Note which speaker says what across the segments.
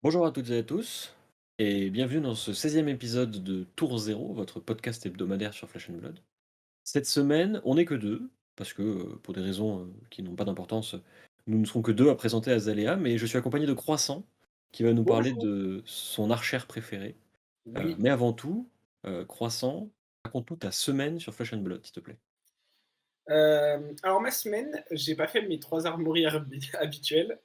Speaker 1: Bonjour à toutes et à tous, et bienvenue dans ce 16e épisode de Tour Zéro, votre podcast hebdomadaire sur Flash and Blood. Cette semaine, on n'est que deux, parce que pour des raisons qui n'ont pas d'importance, nous ne serons que deux à présenter Azalea, mais je suis accompagné de Croissant, qui va nous parler
Speaker 2: Bonjour.
Speaker 1: de son archère préférée.
Speaker 2: Oui.
Speaker 1: Mais avant tout, Croissant, raconte-nous ta semaine sur Flash and Blood, s'il te plaît.
Speaker 2: Alors ma semaine, j'ai pas fait mes 3 armories habituelles,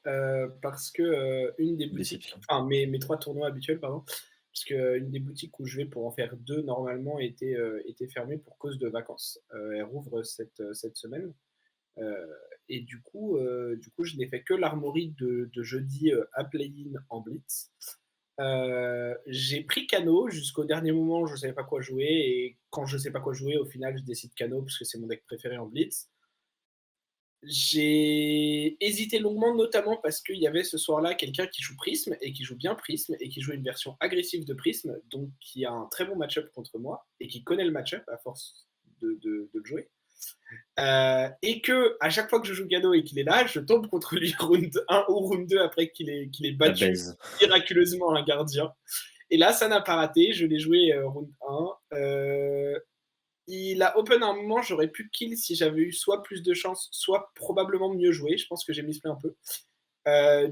Speaker 2: parce que, une des boutiques
Speaker 1: Déception.
Speaker 2: enfin mes 3 tournois habituels pardon, parce qu'une des boutiques où je vais pour en faire 2 normalement était fermée pour cause de vacances. Elle rouvre cette semaine, heu et du coup je n'ai fait que l'armory de jeudi, à play-in en blitz. J'ai pris Cano jusqu'au dernier moment, je savais pas quoi jouer et quand je sais pas quoi jouer, au final, je décide Cano parce que c'est mon deck préféré en blitz. J'ai hésité longuement, notamment parce qu'il y avait ce soir-là quelqu'un qui joue Prism et qui joue bien Prism et qui joue une version agressive de Prism, donc qui a un très bon match-up contre moi et qui connaît le match-up à force de le jouer. Et que à chaque fois que je joue Gano et qu'il est là, je tombe contre lui round 1 ou round 2 après qu'il ait
Speaker 1: La
Speaker 2: battu
Speaker 1: baise.
Speaker 2: miraculeusement un gardien. Et là, ça n'a pas raté. Je l'ai joué round 1. Il a open à un moment, j'aurais pu kill si j'avais eu soit plus de chance, soit probablement mieux joué. Je pense que j'ai misplay un peu.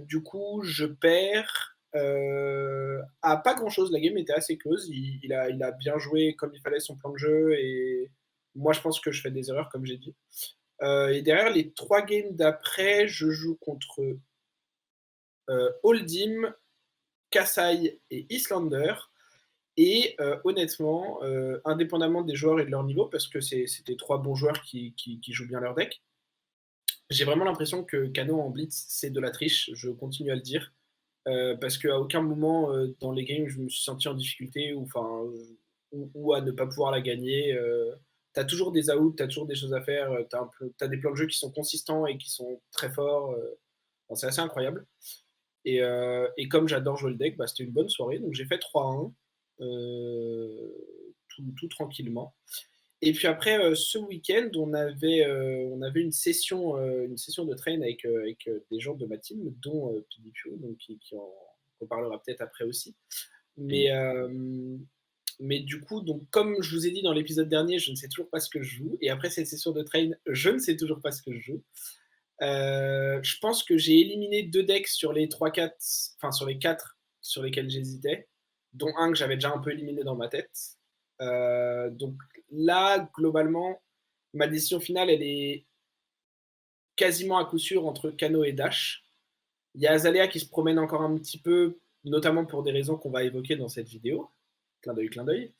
Speaker 2: Du coup, je perds à pas grand chose. La game était assez close. Il a bien joué comme il fallait son plan de jeu. Et moi, je pense que je fais des erreurs, comme j'ai dit. Et derrière, les 3 games d'après, je joue contre Holdim, Kassai et Islander. Et honnêtement, indépendamment des joueurs et de leur niveau, parce que c'était 3 bons joueurs qui jouent bien leur deck, j'ai vraiment l'impression que Kano en blitz, c'est de la triche. Je continue à le dire. Parce qu'à aucun moment dans les games, je me suis senti en difficulté ou à ne pas pouvoir la gagner. T'as toujours des outs, t'as toujours des choses à faire, t'as des plans de jeu qui sont consistants et qui sont très forts. Enfin, c'est assez incroyable. Et comme j'adore jouer le deck, bah, c'était une bonne soirée. Donc j'ai fait 3-1 tout tranquillement. Et puis après, ce week-end, on avait une session de train avec des gens de ma team, dont PDPO, donc qu'on parlera peut-être après aussi.
Speaker 1: Oui.
Speaker 2: Mais du coup, donc, comme je vous ai dit dans l'épisode dernier, je ne sais toujours pas ce que je joue. Et après cette session de train, je ne sais toujours pas ce que je joue. Je pense que j'ai éliminé 2 decks sur les 3-4, enfin sur les 4 sur lesquels j'hésitais, dont un que j'avais déjà un peu éliminé dans ma tête. Donc là, globalement, ma décision finale, elle est quasiment à coup sûr entre Kano et Dash. Il y a Azalea qui se promène encore un petit peu, notamment pour des raisons qu'on va évoquer dans cette vidéo. Clin d'œil, clin d'œil.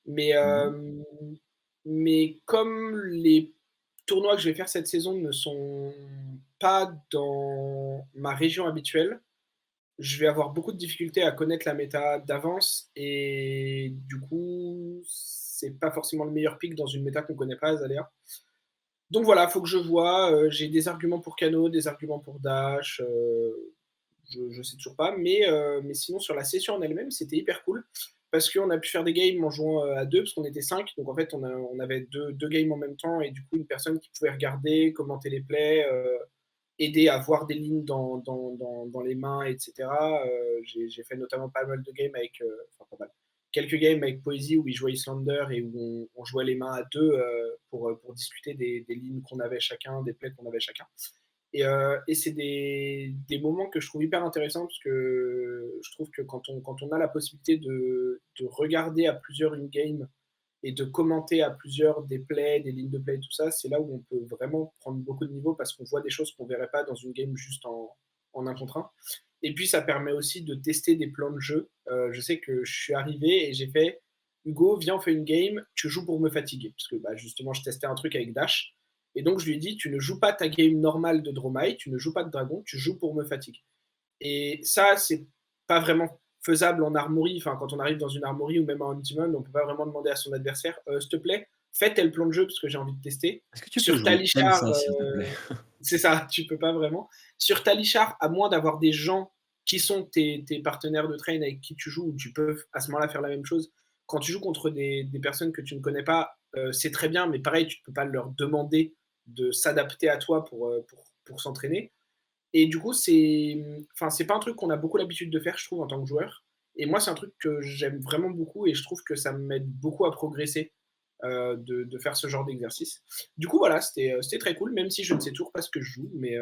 Speaker 2: Mais,
Speaker 1: Mhm.
Speaker 2: mais comme les tournois que je vais faire cette saison ne sont pas dans ma région habituelle, je vais avoir beaucoup de difficultés à connaître la méta d'avance et du coup, c'est pas forcément le meilleur pick dans une méta qu'on connaît pas, Azalea. Donc voilà, faut que je vois. J'ai des arguments pour Kano, des arguments pour Dash. Je sais toujours pas. Mais sinon, sur la session en elle-même, c'était hyper cool. Parce qu'on a pu faire des games en jouant à deux, parce qu'on était 5. Donc en fait, on avait deux games en même temps. Et du coup, une personne qui pouvait regarder, commenter les plays, aider à voir des lignes dans les mains, etc. J'ai fait notamment pas mal de games avec. Enfin, pas mal. Quelques games avec Poésie où il jouait Islander et où on jouait les mains à deux pour discuter des lignes qu'on avait chacun, des plays qu'on avait chacun. Et c'est des moments que je trouve hyper intéressants parce que je trouve que quand on a la possibilité de regarder à plusieurs une game et de commenter à plusieurs des plays, des lignes de play, tout ça, c'est là où on peut vraiment prendre beaucoup de niveau parce qu'on voit des choses qu'on ne verrait pas dans une game juste en un contre un. Et puis ça permet aussi de tester des plans de jeu. Je sais que je suis arrivé et j'ai fait Hugo, viens, on fait une game, tu joues pour me fatiguer. Parce que bah, justement, je testais un truc avec Dash. Et donc, je lui ai dit, tu ne joues pas ta game normale de Dromai, tu ne joues pas de Dragon, tu joues pour me fatiguer. Et ça, c'est pas vraiment faisable en armory. Enfin, quand on arrive dans une armory ou même en Untimon, on peut pas vraiment demander à son adversaire, s'il te plaît, fais tel plan de jeu parce que j'ai envie de tester.
Speaker 1: Est-ce que tu peux
Speaker 2: Sur
Speaker 1: jouer comme
Speaker 2: Talishar,
Speaker 1: ça, s'il te plaît?
Speaker 2: c'est ça, tu peux pas vraiment. Sur Talishar, à moins d'avoir des gens qui sont tes partenaires de train avec qui tu joues, où tu peux à ce moment-là faire la même chose. Quand tu joues contre des personnes que tu ne connais pas, c'est très bien, mais pareil, tu ne peux pas leur demander de s'adapter à toi pour s'entraîner. et du coup, enfin, c'est pas un truc qu'on a beaucoup l'habitude de faire, je trouve, en tant que joueur. Et moi, c'est un truc que j'aime vraiment beaucoup et je trouve que ça m'aide beaucoup à progresser, de faire ce genre d'exercice. Du coup, voilà, c'était très cool, même si je ne sais toujours pas ce que je joue, mais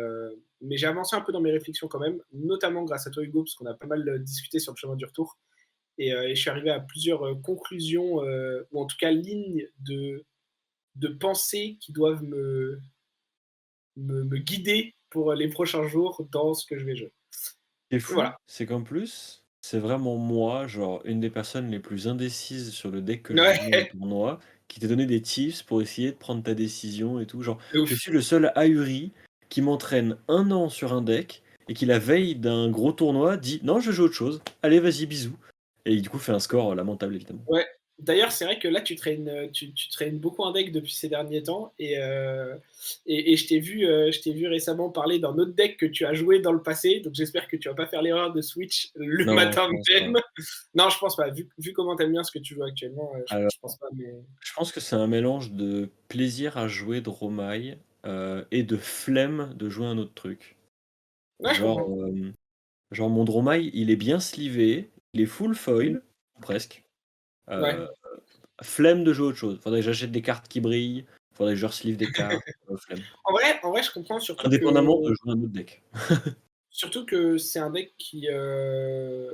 Speaker 2: j'ai avancé un peu dans mes réflexions quand même, notamment grâce à toi, Hugo, parce qu'on a pas mal, discuté sur le chemin du retour et je suis arrivé à plusieurs, conclusions, ou en tout cas lignes de pensée qui doivent me guider pour les prochains jours dans ce que je vais jouer.
Speaker 1: Ce qui est
Speaker 2: Et
Speaker 1: fou,
Speaker 2: voilà.
Speaker 1: c'est qu'en plus, c'est vraiment moi, genre une des personnes les plus indécises sur le deck que je
Speaker 2: Ouais,
Speaker 1: joue en tournoi, qui t'a donné des tips pour essayer de prendre ta décision et tout. Genre,
Speaker 2: de
Speaker 1: je
Speaker 2: ouf.
Speaker 1: suis le seul ahuri qui m'entraîne 1 an sur un deck et qui, la veille d'un gros tournoi, dit non, je joue autre chose. Allez, vas-y, bisous. Et du coup, fait un score lamentable, évidemment.
Speaker 2: Ouais. D'ailleurs, c'est vrai que là, tu traînes beaucoup un deck depuis ces derniers temps et je t'ai vu récemment parler d'un autre deck que tu as joué dans le passé, donc j'espère que tu vas pas faire l'erreur de switch le
Speaker 1: Non, je
Speaker 2: matin
Speaker 1: pense pas.
Speaker 2: même. Non, je pense pas. Vu comment tu aimes bien ce que tu joues actuellement,
Speaker 1: Alors,
Speaker 2: je pense pas, mais
Speaker 1: je pense que c'est un mélange de plaisir à jouer de Romaille et de flemme de jouer un autre truc.
Speaker 2: ouais, je
Speaker 1: Genre,
Speaker 2: comprends.
Speaker 1: genre mon Dromai, il est bien slivé, il est full
Speaker 2: Mmh.
Speaker 1: foil, presque.
Speaker 2: Ouais.
Speaker 1: Heu, Flemme de jouer à autre chose. Faudrait que j'achète des cartes qui brillent, faudrait que je reslive des cartes, flemme.
Speaker 2: En vrai, je comprends
Speaker 1: Indépendamment de jouer un autre deck.
Speaker 2: surtout que c'est un deck qui je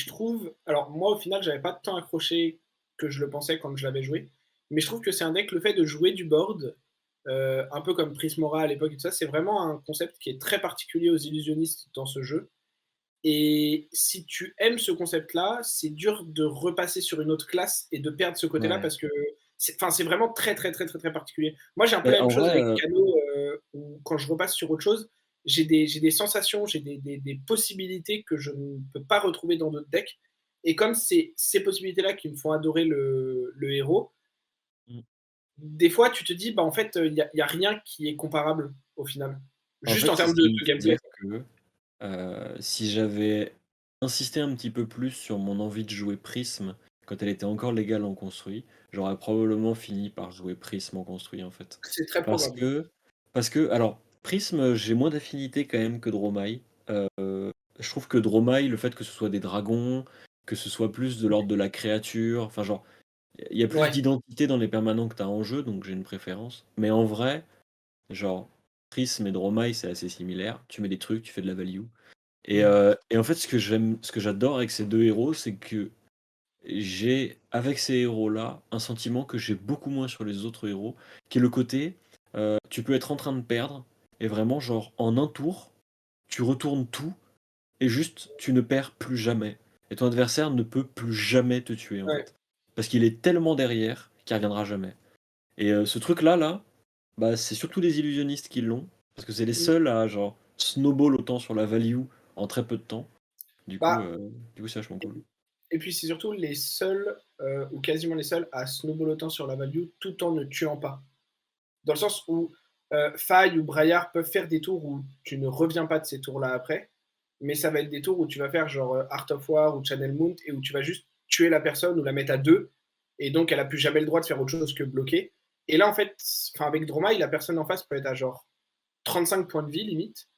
Speaker 2: trouve alors moi, au final, j'avais pas tant accroché que je le pensais quand je l'avais joué, mais je trouve que c'est un deck, le fait de jouer du board, un peu comme Prismora à l'époque et tout ça, c'est vraiment un concept qui est très particulier aux illusionnistes dans ce jeu et si tu aimes ce concept-là, c'est dur de repasser sur une autre classe et de perdre ce côté-là
Speaker 1: Ouais.
Speaker 2: parce que c'est vraiment très, très, très, très, très particulier. Moi, j'ai un peu
Speaker 1: Mais
Speaker 2: la même
Speaker 1: en
Speaker 2: chose
Speaker 1: vrai,
Speaker 2: avec Cano, où quand je repasse sur autre chose, j'ai des sensations, j'ai des possibilités que je ne peux pas retrouver dans d'autres decks et comme c'est ces possibilités-là qui me font adorer le héros,
Speaker 1: mmh,
Speaker 2: des fois, tu te dis: «Bah, en fait, il y a rien qui est comparable au final».
Speaker 1: en
Speaker 2: Juste
Speaker 1: fait,
Speaker 2: en
Speaker 1: c'est ce
Speaker 2: termes
Speaker 1: qui
Speaker 2: de
Speaker 1: me
Speaker 2: de
Speaker 1: fait dire
Speaker 2: gameplay.
Speaker 1: que, si j'avais insisté un petit peu plus sur mon envie de jouer Prism quand elle était encore légale en construit, j'aurais probablement fini par jouer Prism en construit, en fait.
Speaker 2: C'est très
Speaker 1: Parce
Speaker 2: probable.
Speaker 1: que alors Prism, j'ai moins d'affinité quand même que Dromai. Je trouve que Dromai, le fait que ce soit des dragons, que ce soit plus de l'ordre de la créature, enfin genre, il y a plus
Speaker 2: Ouais.
Speaker 1: d'identité dans les permanents que tu as en jeu, donc j'ai une préférence. Mais en vrai, genre, Prism et Dromai, c'est assez similaire. Tu mets des trucs, tu fais de la value.
Speaker 2: Mmh.
Speaker 1: Et en fait, ce que j'adore avec ces deux héros, c'est que j'ai, avec ces héros-là, un sentiment que j'ai beaucoup moins sur les autres héros, qui est le côté, tu peux être en train de perdre, et vraiment, genre, en un tour, tu retournes tout, et juste, tu ne perds plus jamais. Et ton adversaire ne peut plus jamais te tuer, en
Speaker 2: Ouais.
Speaker 1: fait. Parce qu'il est tellement derrière qu'il reviendra jamais. Et ce truc-là, là, bah, c'est surtout les illusionnistes qui l'ont, parce que c'est les
Speaker 2: Mmh.
Speaker 1: seuls à, genre, snowball autant sur la value en très peu de temps.
Speaker 2: Bah,
Speaker 1: Du coup, c'est vachement cool.
Speaker 2: et puis c'est surtout les seuls, ou quasiment les seuls à snowball autant sur la value tout en ne tuant pas. Dans le sens où, Faye ou Braillard peuvent faire des tours où tu ne reviens pas de ces tours-là après, mais ça va être des tours où tu vas faire genre, Art of War ou Channel Mount et où tu vas juste tuer la personne ou la mettre à 2 et donc elle a plus jamais le droit de faire autre chose que bloquer et là, en fait, enfin avec Dromai, la personne en face peut être à genre 35 points de vie limite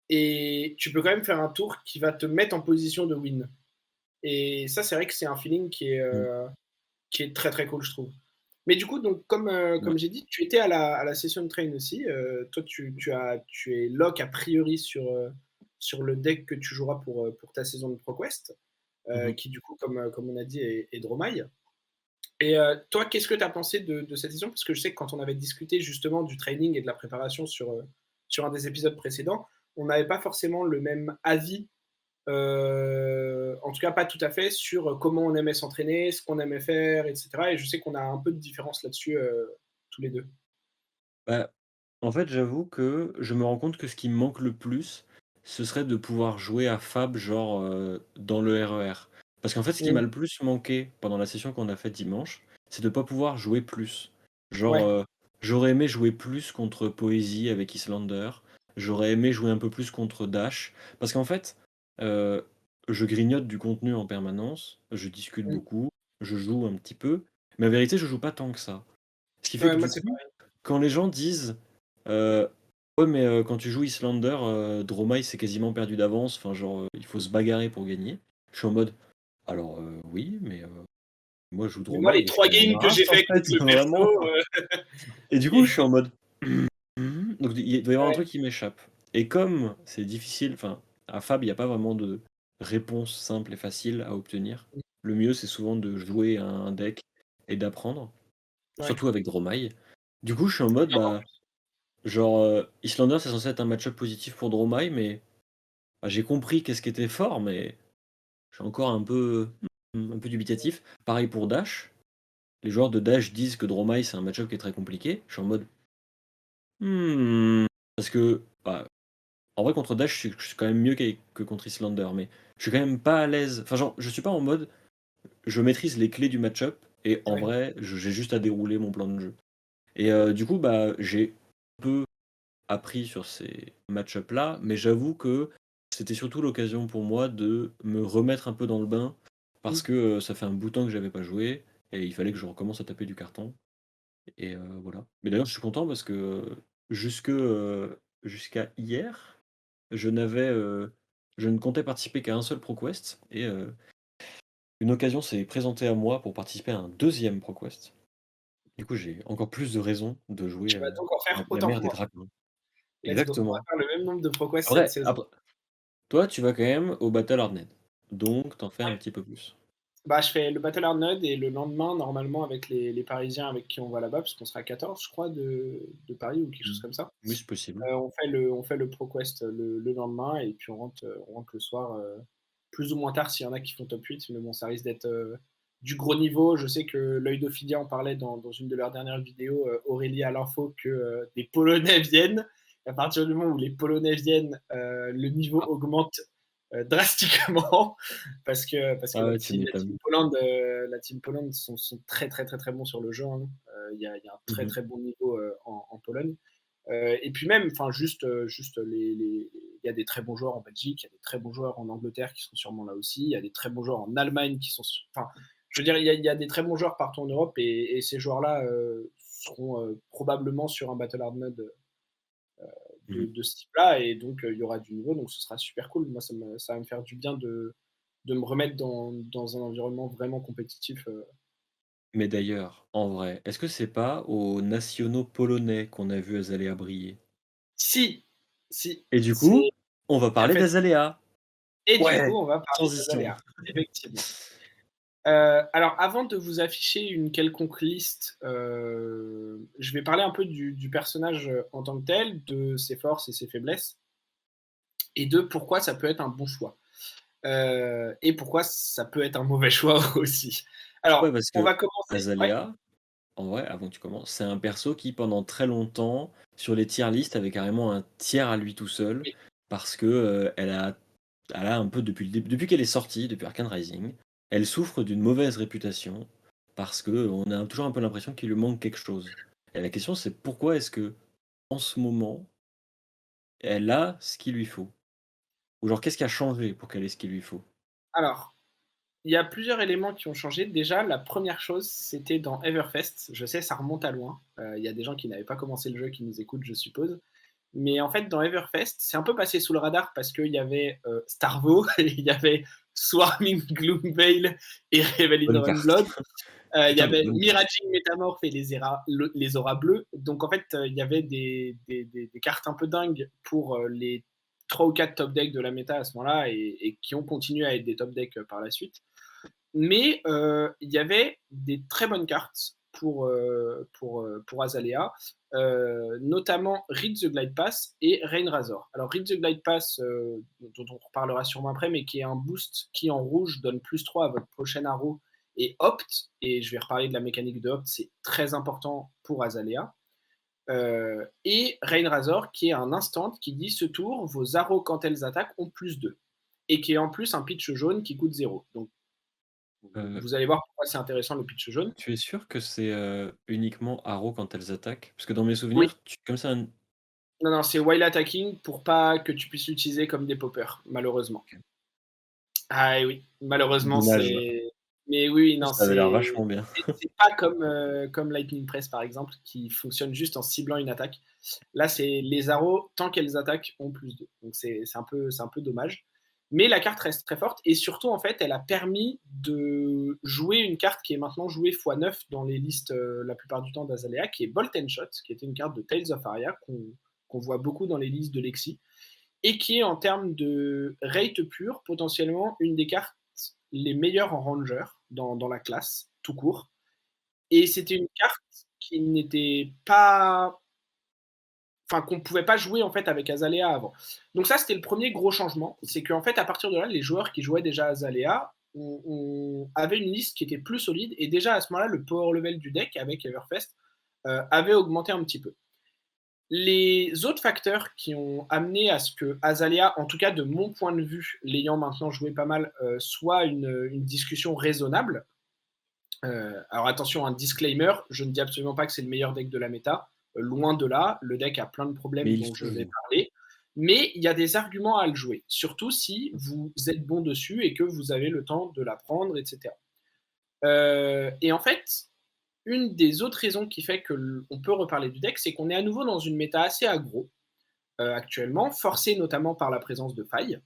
Speaker 2: et tu peux quand même faire un tour qui va te mettre en position de win et ça, c'est vrai que c'est un feeling
Speaker 1: Mmh,
Speaker 2: qui est très, très cool, je trouve. Mais du coup, donc
Speaker 1: ouais.
Speaker 2: comme j'ai dit, tu étais à la session de train aussi. Toi, tu es lock a priori sur le deck que tu joueras pour ta saison de ProQuest,
Speaker 1: Mmh.
Speaker 2: qui du coup, comme on a dit, est Dromai. Et toi, qu'est-ce que tu as pensé de cette session? Parce que je sais que quand on avait discuté justement du training et de la préparation sur un des épisodes précédents, on n'avait pas forcément le même avis, en tout cas pas tout à fait, sur comment on aimait s'entraîner, ce qu'on aimait faire, et cetera et je sais qu'on a un peu de différence là-dessus, tous les 2.
Speaker 1: Bah, en fait, j'avoue que je me rends compte que ce qui me manque le plus, ce serait de pouvoir jouer à Fab, genre, dans le RER. Parce qu'en fait, ce qui m'a
Speaker 2: Mmh.
Speaker 1: le plus manqué pendant la session qu'on a faite dimanche, c'est de pas pouvoir jouer plus. Genre,
Speaker 2: Ouais,
Speaker 1: j'aurais aimé jouer plus contre Poésie avec Islander, j'aurais aimé jouer un peu plus contre Dash, parce qu'en fait, heu, je grignote du contenu en permanence, je discute
Speaker 2: mmh.
Speaker 1: beaucoup, je joue un petit peu, mais en vérité, je joue pas tant que ça. Ce qui fait
Speaker 2: Ouais,
Speaker 1: que
Speaker 2: moi
Speaker 1: du
Speaker 2: c'est
Speaker 1: coup,
Speaker 2: pareil.
Speaker 1: quand les gens disent, Ouais, mais quand tu joues Islander, Dromai c'est quasiment perdu d'avance, enfin genre, il faut se bagarrer pour gagner. Je suis en mode: «Alors, oui, mais moi je joue
Speaker 2: Mais moi,
Speaker 1: Dromai
Speaker 2: les
Speaker 1: et je
Speaker 2: 3
Speaker 1: suis en
Speaker 2: games que
Speaker 1: Marash
Speaker 2: j'ai
Speaker 1: en
Speaker 2: fait
Speaker 1: fait,
Speaker 2: contre le
Speaker 1: vraiment».
Speaker 2: perso,
Speaker 1: Et du coup, je
Speaker 2: et
Speaker 1: suis en mode: donc il doit y avoir un
Speaker 2: ouais,
Speaker 1: truc qui m'échappe et comme c'est difficile, enfin, à Fab, il y a pas vraiment de réponse simple et facile à obtenir. Le mieux, c'est souvent de jouer à un deck et d'apprendre,
Speaker 2: ouais,
Speaker 1: surtout avec Dromai. Du coup, je suis en mode,
Speaker 2: et encore
Speaker 1: bah,
Speaker 2: plus.
Speaker 1: genre, Islander, c'est censé être un match-up positif pour Dromai, mais bah, j'ai compris qu'est-ce qui était fort, mais je suis encore un peu dubitatif. Pareil pour Dash. Les joueurs de Dash disent que Dromai, c'est un match-up qui est très compliqué. Je suis en mode: «Mmh», parce que, bah, en vrai, contre Dash, je suis quand même mieux que contre Islander, mais je suis quand même pas à l'aise. Enfin, genre, je suis pas en mode, je maîtrise les clés du match-up et en
Speaker 2: Ouais.
Speaker 1: vrai, j'ai juste à dérouler mon plan de jeu. Et du coup, bah, j'ai un peu appris sur ces match-up là, mais j'avoue que c'était surtout l'occasion pour moi de me remettre un peu dans le bain parce
Speaker 2: Mmh.
Speaker 1: que, ça fait un bout de temps que j'avais pas joué et il fallait que je recommence à taper du carton et voilà. Mais d'ailleurs, je suis content parce que, jusqu'à hier, je n'avais, je ne comptais participer qu'à un seul ProQuest et une occasion s'est présentée à moi pour participer à un deuxième ProQuest. Du coup, j'ai encore plus de raisons de jouer,
Speaker 2: Tu vas donc en
Speaker 1: la
Speaker 2: faire
Speaker 1: la
Speaker 2: autant
Speaker 1: mère
Speaker 2: que
Speaker 1: des
Speaker 2: moi.
Speaker 1: dragons.
Speaker 2: Let's go. On va
Speaker 1: Exactement.
Speaker 2: faire le même nombre de ProQuest cette
Speaker 1: Après
Speaker 2: saison.
Speaker 1: après toi, tu vas quand même au Battle Hardnet, donc tu en fais un
Speaker 2: Ouais.
Speaker 1: petit peu plus.
Speaker 2: Bah, je fais le Battle Arnold et le lendemain, normalement, avec les Parisiens avec qui on va là-bas, parce qu'on sera 14, je crois, de Paris ou quelque chose
Speaker 1: Mmh.
Speaker 2: comme ça.
Speaker 1: Oui, c'est possible.
Speaker 2: On fait le ProQuest le lendemain et puis on rentre le soir, plus ou moins tard s'il y en a qui font top 8, mais bon, ça risque d'être du gros niveau. Je sais que l'œil d'Ophidia en parlait dans une de leurs dernières vidéos, Aurélie à l'info, que des Polonais viennent. À partir du moment où les Polonais viennent, le niveau
Speaker 1: Ah.
Speaker 2: augmente drastiquement parce que
Speaker 1: Ah
Speaker 2: la
Speaker 1: ouais, tu
Speaker 2: team,
Speaker 1: m'étonnes.
Speaker 2: la team Pologne sont très très très très bons sur le jeu, hein. Il y a un très
Speaker 1: Mmh.
Speaker 2: très bon niveau en Pologne. Et puis même, enfin juste il y a des très bons joueurs en Belgique, il y a des très bons joueurs en Angleterre qui sont sûrement là aussi, il y a des très bons joueurs en Allemagne qui sont, enfin, je veux dire, il y a des très bons joueurs partout en Europe et ces joueurs-là seront probablement sur un Battle Hard mode
Speaker 1: Mmh.
Speaker 2: de ce type-là et donc il y aura du niveau, donc ce sera super cool. Moi, ça va me faire du bien de me remettre dans un environnement vraiment compétitif.
Speaker 1: Mais d'ailleurs, en vrai, est-ce que c'est pas aux nationaux polonais qu'on a vu Azalea briller?
Speaker 2: Si, si,
Speaker 1: Et du
Speaker 2: c'est
Speaker 1: coup, on va
Speaker 2: tu as
Speaker 1: parler
Speaker 2: fait
Speaker 1: d'Azalea.
Speaker 2: et du coup,
Speaker 1: Ouais,
Speaker 2: on va parler
Speaker 1: transition.
Speaker 2: d'Azalea, effectivement. Alors avant de vous afficher une quelconque liste, je vais parler un peu du personnage, en tant que tel, de ses forces et ses faiblesses et de pourquoi ça peut être un bon choix. Et pourquoi ça peut être un mauvais choix aussi.
Speaker 1: Ouais,
Speaker 2: Alors,
Speaker 1: parce
Speaker 2: on
Speaker 1: que
Speaker 2: va commencer, ouais,
Speaker 1: Azalea, en vrai, avant que tu commences, c'est un perso qui, pendant très longtemps, sur les tier list, avait carrément un tiers à lui tout seul,
Speaker 2: oui,
Speaker 1: parce que elle a un peu depuis le début, depuis qu'elle est sortie, depuis Arcane Rising, elle souffre d'une mauvaise réputation, parce que on a toujours un peu l'impression qu'il lui manque quelque chose. Et la question, c'est pourquoi est-ce que, en ce moment, elle a ce qu'il lui faut? Ou genre, qu'est-ce qui a changé pour qu'elle ait ce qu'il lui faut?
Speaker 2: alors, il y a plusieurs éléments qui ont changé. Déjà, la première chose, c'était dans Everfest. Je sais, ça remonte à loin. Il y a des gens qui n'avaient pas commencé le jeu qui nous écoutent, je suppose. Mais en fait, dans Everfest, c'est un peu passé sous le radar parce qu'il y avait Starvo, il y avait Swarming Gloomveil et Revelin
Speaker 1: Bonne carte.
Speaker 2: Runeblood. Il y
Speaker 1: Putain de
Speaker 2: avait
Speaker 1: bonne carte.
Speaker 2: Miraging Métamorphe et les auras bleues. Donc en fait, il y avait des cartes un peu dingues pour les 3 ou 4 top decks de la méta à ce moment-là et qui ont continué à être des top decks par la suite. Mais il y avait des très bonnes cartes pour Azalea, notamment Read the Glide Pass et Rain Razor. Alors Read the Glide Pass, dont on reparlera sûrement après, mais qui est un boost qui en rouge donne +3 à votre prochain arrow et Opt, et je vais reparler de la mécanique de Opt, c'est très important pour Azalea. Et Rain Razor qui est un instant qui dit ce tour, vos arrows quand elles attaquent ont +2 et qui est en plus un pitch jaune qui coûte 0. Donc
Speaker 1: Heu,
Speaker 2: vous allez voir pourquoi c'est intéressant le pitch jaune.
Speaker 1: Tu es sûr que c'est, uniquement Arrow quand elles attaquent? Parce que dans mes
Speaker 2: Oui,
Speaker 1: souvenirs, tu comme ça un
Speaker 2: non, non, c'est while attacking pour pas que tu puisses l'utiliser comme des poppers, malheureusement.
Speaker 1: OK.
Speaker 2: Ah et oui, malheureusement,
Speaker 1: Dommage.
Speaker 2: Mais oui, non,
Speaker 1: Ça avait l'air vachement bien.
Speaker 2: c'est pas comme Lightning Press, par exemple, qui fonctionne juste en ciblant une attaque. Là, c'est les arrows, tant qu'elles attaquent, ont +2. Donc c'est un peu dommage. Mais la carte reste très forte et surtout, en fait, elle a permis de jouer une carte qui est maintenant jouée x9 dans les listes, la plupart du temps d'Azalea, qui est Bolt and Shot, qui était une carte de Tales of Aria qu'on voit beaucoup dans les listes de Lexi et qui est en termes de rate pur, potentiellement une des cartes les meilleures en Ranger dans la classe, tout court. Et c'était une carte qui n'était pas enfin qu'on pouvait pas jouer en fait avec Azalea avant. Donc ça, c'était le premier gros changement, c'est qu'en fait, à partir de là, les joueurs qui jouaient déjà Azalea avaient une liste qui était plus solide et déjà à ce moment-là, le power level du deck avec Everfest avait augmenté un petit peu. Les autres facteurs qui ont amené à ce que Azalea, en tout cas de mon point de vue, l'ayant maintenant joué pas mal, soit une discussion raisonnable. Alors attention, un disclaimer, je ne dis absolument pas que c'est le meilleur deck de la méta. Loin de là, le deck a plein de
Speaker 1: Mais
Speaker 2: problèmes
Speaker 1: il
Speaker 2: dont je vais
Speaker 1: faut.
Speaker 2: parler. Mais il y a des arguments à le jouer, surtout si vous êtes bon dessus et que vous avez le temps de l'apprendre, etc. Et en fait, une des autres raisons qui fait qu'on peut reparler du deck, c'est qu'on est à nouveau dans une méta assez aggro actuellement, forcée notamment par la présence de failles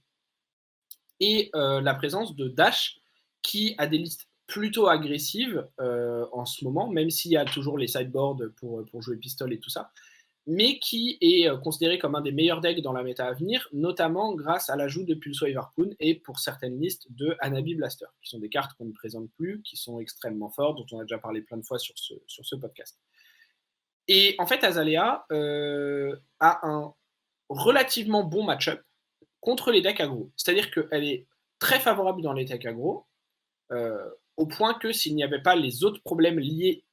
Speaker 2: et la présence de Dash qui a des listes plutôt agressives en ce moment, même s'il y a toujours les sideboards pour jouer pistol et tout ça, mais qui est considéré comme un des meilleurs decks dans la méta à venir, notamment grâce à l'ajout de Pulsewave Harpoon et pour certaines listes de Hanabi Blaster, qui sont des cartes qu'on ne présente plus, qui sont extrêmement fortes, dont on a déjà parlé plein de fois sur ce podcast. Et en fait, Azalea a un relativement bon match-up contre les decks aggro. C'est-à-dire qu'elle est très favorable dans les decks aggro, au point que s'il n'y avait pas les autres problèmes liés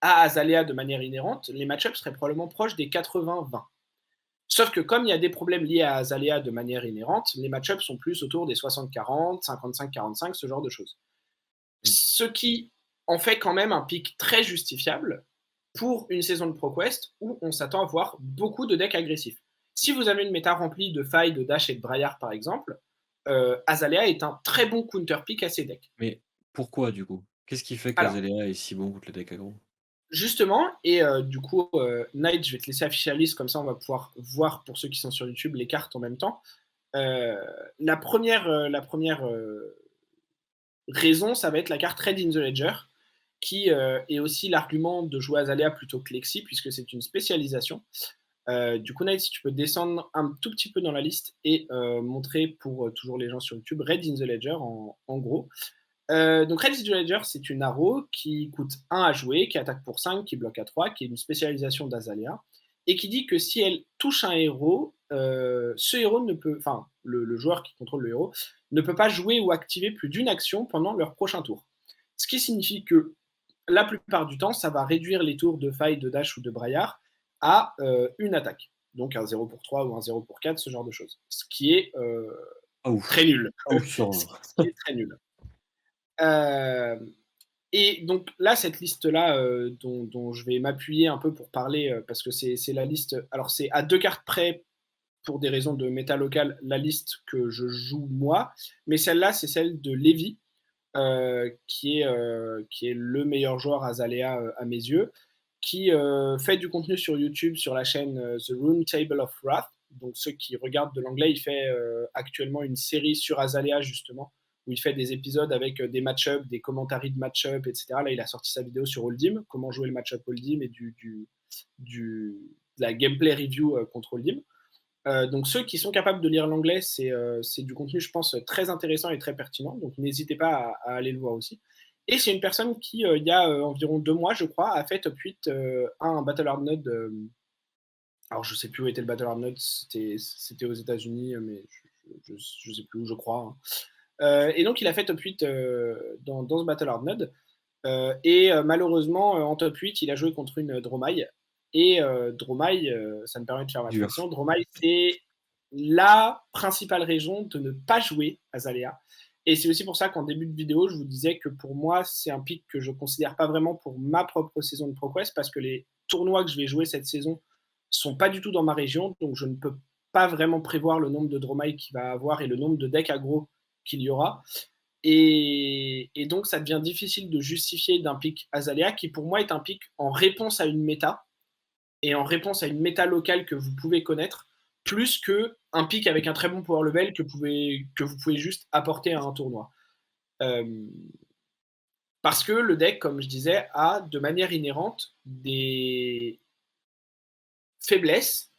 Speaker 2: à Azalea de manière inhérente, les match-ups seraient probablement proches des 80-20. Sauf que comme il y a des problèmes liés à Azalea de manière inhérente, les match-ups sont plus autour des 60-40, 55-45, ce genre de choses.
Speaker 1: Mmh.
Speaker 2: Ce qui en fait quand même un pic très justifiable pour une saison de ProQuest où on s'attend à voir beaucoup de decks agressifs. Si vous avez une méta remplie de failles, de dash et de braillard par exemple, Azalea est un très bon counter pick à ces decks.
Speaker 1: Mais pourquoi du coup? Qu'est-ce qui fait
Speaker 2: Alors,
Speaker 1: qu'Azalea est si bon contre les decks aggro?
Speaker 2: justement, et du coup, Night, je vais te laisser afficher la liste, comme ça on va pouvoir voir pour ceux qui sont sur YouTube les cartes en même temps. La première raison, ça va être la carte Red in the Ledger, qui est aussi l'argument de jouer Azalea plutôt que Lexi, puisque c'est une spécialisation. Du coup, Night, si tu peux descendre un tout petit peu dans la liste et montrer pour toujours les gens sur YouTube Red in the Ledger en gros. Donc Red in the Ledger, c'est une arrow qui coûte 1 à jouer, qui attaque pour 5, qui bloque à 3, qui est une spécialisation d'Azalea, et qui dit que si elle touche un héros, ce héros ne peut, enfin le joueur qui contrôle le héros, ne peut pas jouer ou activer plus d'une action pendant leur prochain tour. Ce qui signifie que la plupart du temps, ça va réduire les tours de faille, de dash ou de braillard à une attaque. Donc un 0 pour 3 ou un 0 pour 4, ce genre de choses. Ce qui est
Speaker 1: Ah
Speaker 2: très
Speaker 1: ouf!
Speaker 2: nul.
Speaker 1: Ah ouf sur
Speaker 2: Ce qui est très nul. Et donc là, cette liste-là, dont je vais m'appuyer un peu pour parler, parce que c'est la liste. Alors, c'est à 2 cartes près, pour des raisons de méta local, la liste que je joue moi, mais celle-là, c'est celle de Lévi, qui est le meilleur joueur Azalea à mes yeux, qui fait du contenu sur YouTube sur la chaîne The Room Table of Wrath. Donc ceux qui regardent de l'anglais, il fait actuellement une série sur Azalea justement, où il fait des épisodes avec des match-ups, des commentaires de match-up, etc. Là, il a sorti sa vidéo sur Hold'em, comment jouer le match-up Hold'em et de la gameplay review contre Hold'em. Donc ceux qui sont capables de lire l'anglais, c'est du contenu, je pense, très intéressant et très pertinent. Donc n'hésitez pas à aller le voir aussi. Et c'est une personne qui, il y a environ 2 mois, je crois, a fait top 8 à un Battle Hard Node. Alors je sais plus où était le Battle Hard Node, c'était aux États-Unis, mais je sais plus où, je crois, hein. Et donc il a fait top 8 dans ce Battle Hard Node. Et malheureusement, en top 8, il a joué contre une Dromai. Et Dromai, ça me permet de faire ma
Speaker 1: Dur.
Speaker 2: transition. Dromai, c'est la principale raison de ne pas jouer Azalea. Et c'est aussi pour ça qu'en début de vidéo, je vous disais que pour moi, c'est un pic que je ne considère pas vraiment pour ma propre saison de ProQuest, parce que les tournois que je vais jouer cette saison sont pas du tout dans ma région, donc je ne peux pas vraiment prévoir le nombre de Dromai qu'il va avoir et le nombre de decks aggro qu'il y aura. et donc ça devient difficile de justifier d'un pick Azalea qui pour moi est un pick en réponse à une méta et en réponse à une méta locale que vous pouvez connaître, plus qu'un pick avec un très bon power level que vous pouvez juste apporter à un tournoi. Parce que le deck, comme je disais, a de manière inhérente des faiblesses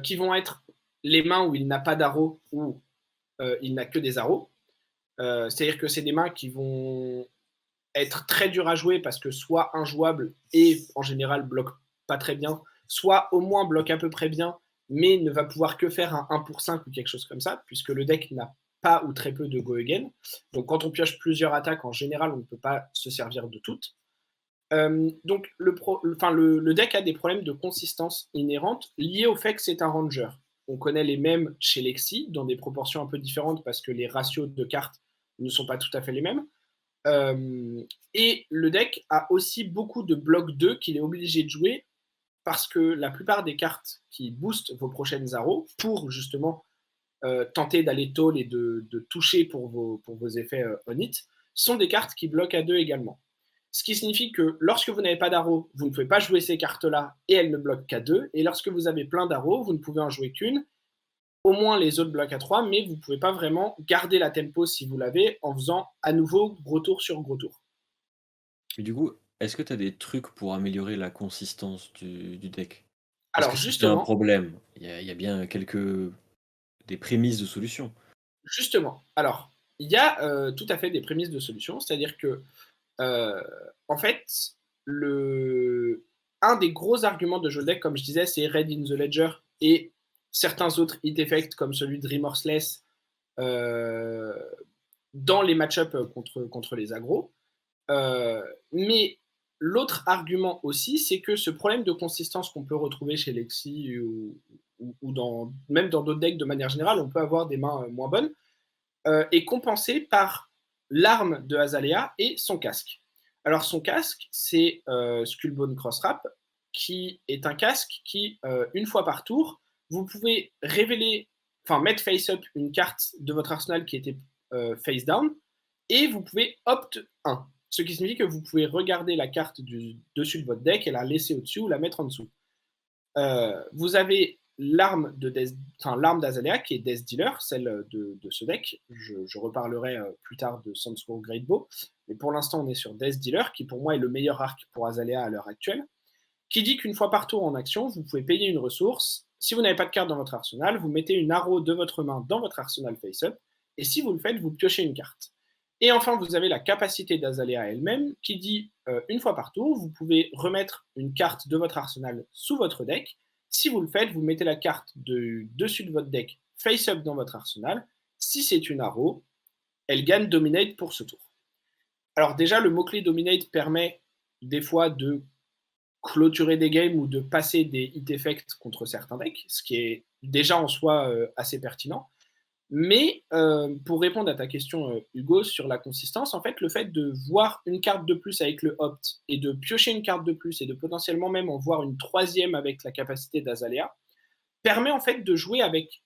Speaker 2: qui vont être les mains où il n'a pas d'arrow ou il n'a que des arrows. C'est-à-dire que c'est des mains qui vont être très dures à jouer parce que soit injouables et en général bloquent pas très bien, soit au moins bloquent à peu près bien, mais ne va pouvoir que faire un 1 pour 5 ou quelque chose comme ça, puisque le deck n'a pas ou très peu de go again. Donc quand on pioche plusieurs attaques, en général, on ne peut pas se servir de toutes. Donc le deck a des problèmes de consistance inhérente liés au fait que c'est un ranger. On connaît les mêmes chez Lexi, dans des proportions un peu différentes parce que les ratios de cartes ne sont pas tout à fait les mêmes. Et le deck a aussi beaucoup de blocs 2 qu'il est obligé de jouer parce que la plupart des cartes qui boostent vos prochaines arrows pour justement tenter d'aller tall et de toucher pour vos effets on hit sont des cartes qui bloquent à 2 également. Ce qui signifie que lorsque vous n'avez pas d'arrows, vous ne pouvez pas jouer ces cartes-là et elles ne bloquent qu'à 2. Et lorsque vous avez plein d'arrows, vous ne pouvez en jouer qu'une. Au moins les autres bloquent à 3, mais vous ne pouvez pas vraiment garder la tempo si vous l'avez en faisant à nouveau gros tour sur gros tour.
Speaker 1: Et du coup, est-ce que tu as des trucs pour améliorer la consistance du deck? Est-ce
Speaker 2: Alors
Speaker 1: que c'est un
Speaker 2: justement,
Speaker 1: problème? Il y a bien des prémices de solutions.
Speaker 2: alors, il y a tout à fait des prémices de solution, c'est-à-dire que, euh, en fait, un des gros arguments de jeu de deck, comme je disais, c'est Red in the Ledger et certains autres hit effects comme celui de Remorseless euh, dans les match-ups contre les agros. Mais l'autre argument aussi, c'est que ce problème de consistance qu'on peut retrouver chez Lexi ou même dans d'autres decks de manière générale, on peut avoir des mains moins bonnes, est compensé par l'arme de Azalea et son casque. Alors son casque, c'est Skullbone Crosswrap, qui est un casque qui, une fois par tour, vous pouvez mettre face-up une carte de votre arsenal qui était face-down, et vous pouvez opt 1. Ce qui signifie que vous pouvez regarder la carte du dessus de votre deck et la laisser au-dessus ou la mettre en dessous. Vous avez l'arme d'Azalea qui est Death Dealer, celle de ce deck. Je reparlerai plus tard de Sandscourge Great Bow, mais pour l'instant on est sur Death Dealer qui pour moi est le meilleur arc pour Azalea à l'heure actuelle, qui dit qu'une fois par tour en action, vous pouvez payer une ressource. Si vous n'avez pas de carte dans votre arsenal, vous mettez une arrow de votre main dans votre arsenal face-up, et si vous le faites, vous piochez une carte. Et enfin, vous avez la capacité d'Azalea elle-même qui dit, une fois par tour, vous pouvez remettre une carte de votre arsenal sous votre deck. Si vous le faites, vous mettez la carte dessus de votre deck face-up dans votre arsenal. Si c'est une arrow, elle gagne Dominate pour ce tour. Alors déjà, le mot-clé Dominate permet des fois de clôturer des games ou de passer des hit effects contre certains decks, ce qui est déjà en soi assez pertinent. Mais pour répondre à ta question, Hugo, sur la consistance, en fait, le fait de voir une carte de plus avec le opt et de piocher une carte de plus et de potentiellement même en voir une troisième avec la capacité d'Azalea permet en fait de jouer avec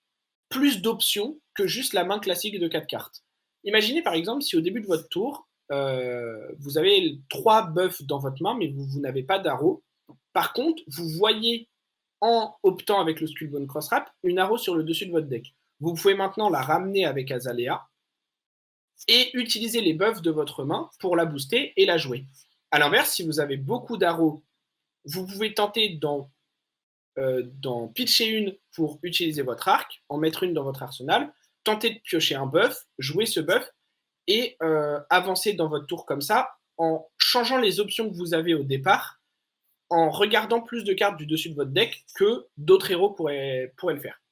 Speaker 2: plus d'options que juste la main classique de 4 cartes. Imaginez par exemple si au début de votre tour, vous avez 3 buffs dans votre main, mais vous n'avez pas d'arrow. Par contre, vous voyez en optant avec le Skullbone Crosswrap une arrow sur le dessus de votre deck. Vous pouvez maintenant la ramener avec Azalea et utiliser les buffs de votre main pour la booster et la jouer. A l'inverse, si vous avez beaucoup d'arrows, vous pouvez tenter d'en pitcher une pour utiliser votre arc, en mettre une dans votre arsenal, tenter de piocher un buff, jouer ce buff et avancer dans votre tour comme ça en changeant les options que vous avez au départ, en regardant plus de cartes du dessus de votre deck que d'autres héros pourraient le faire.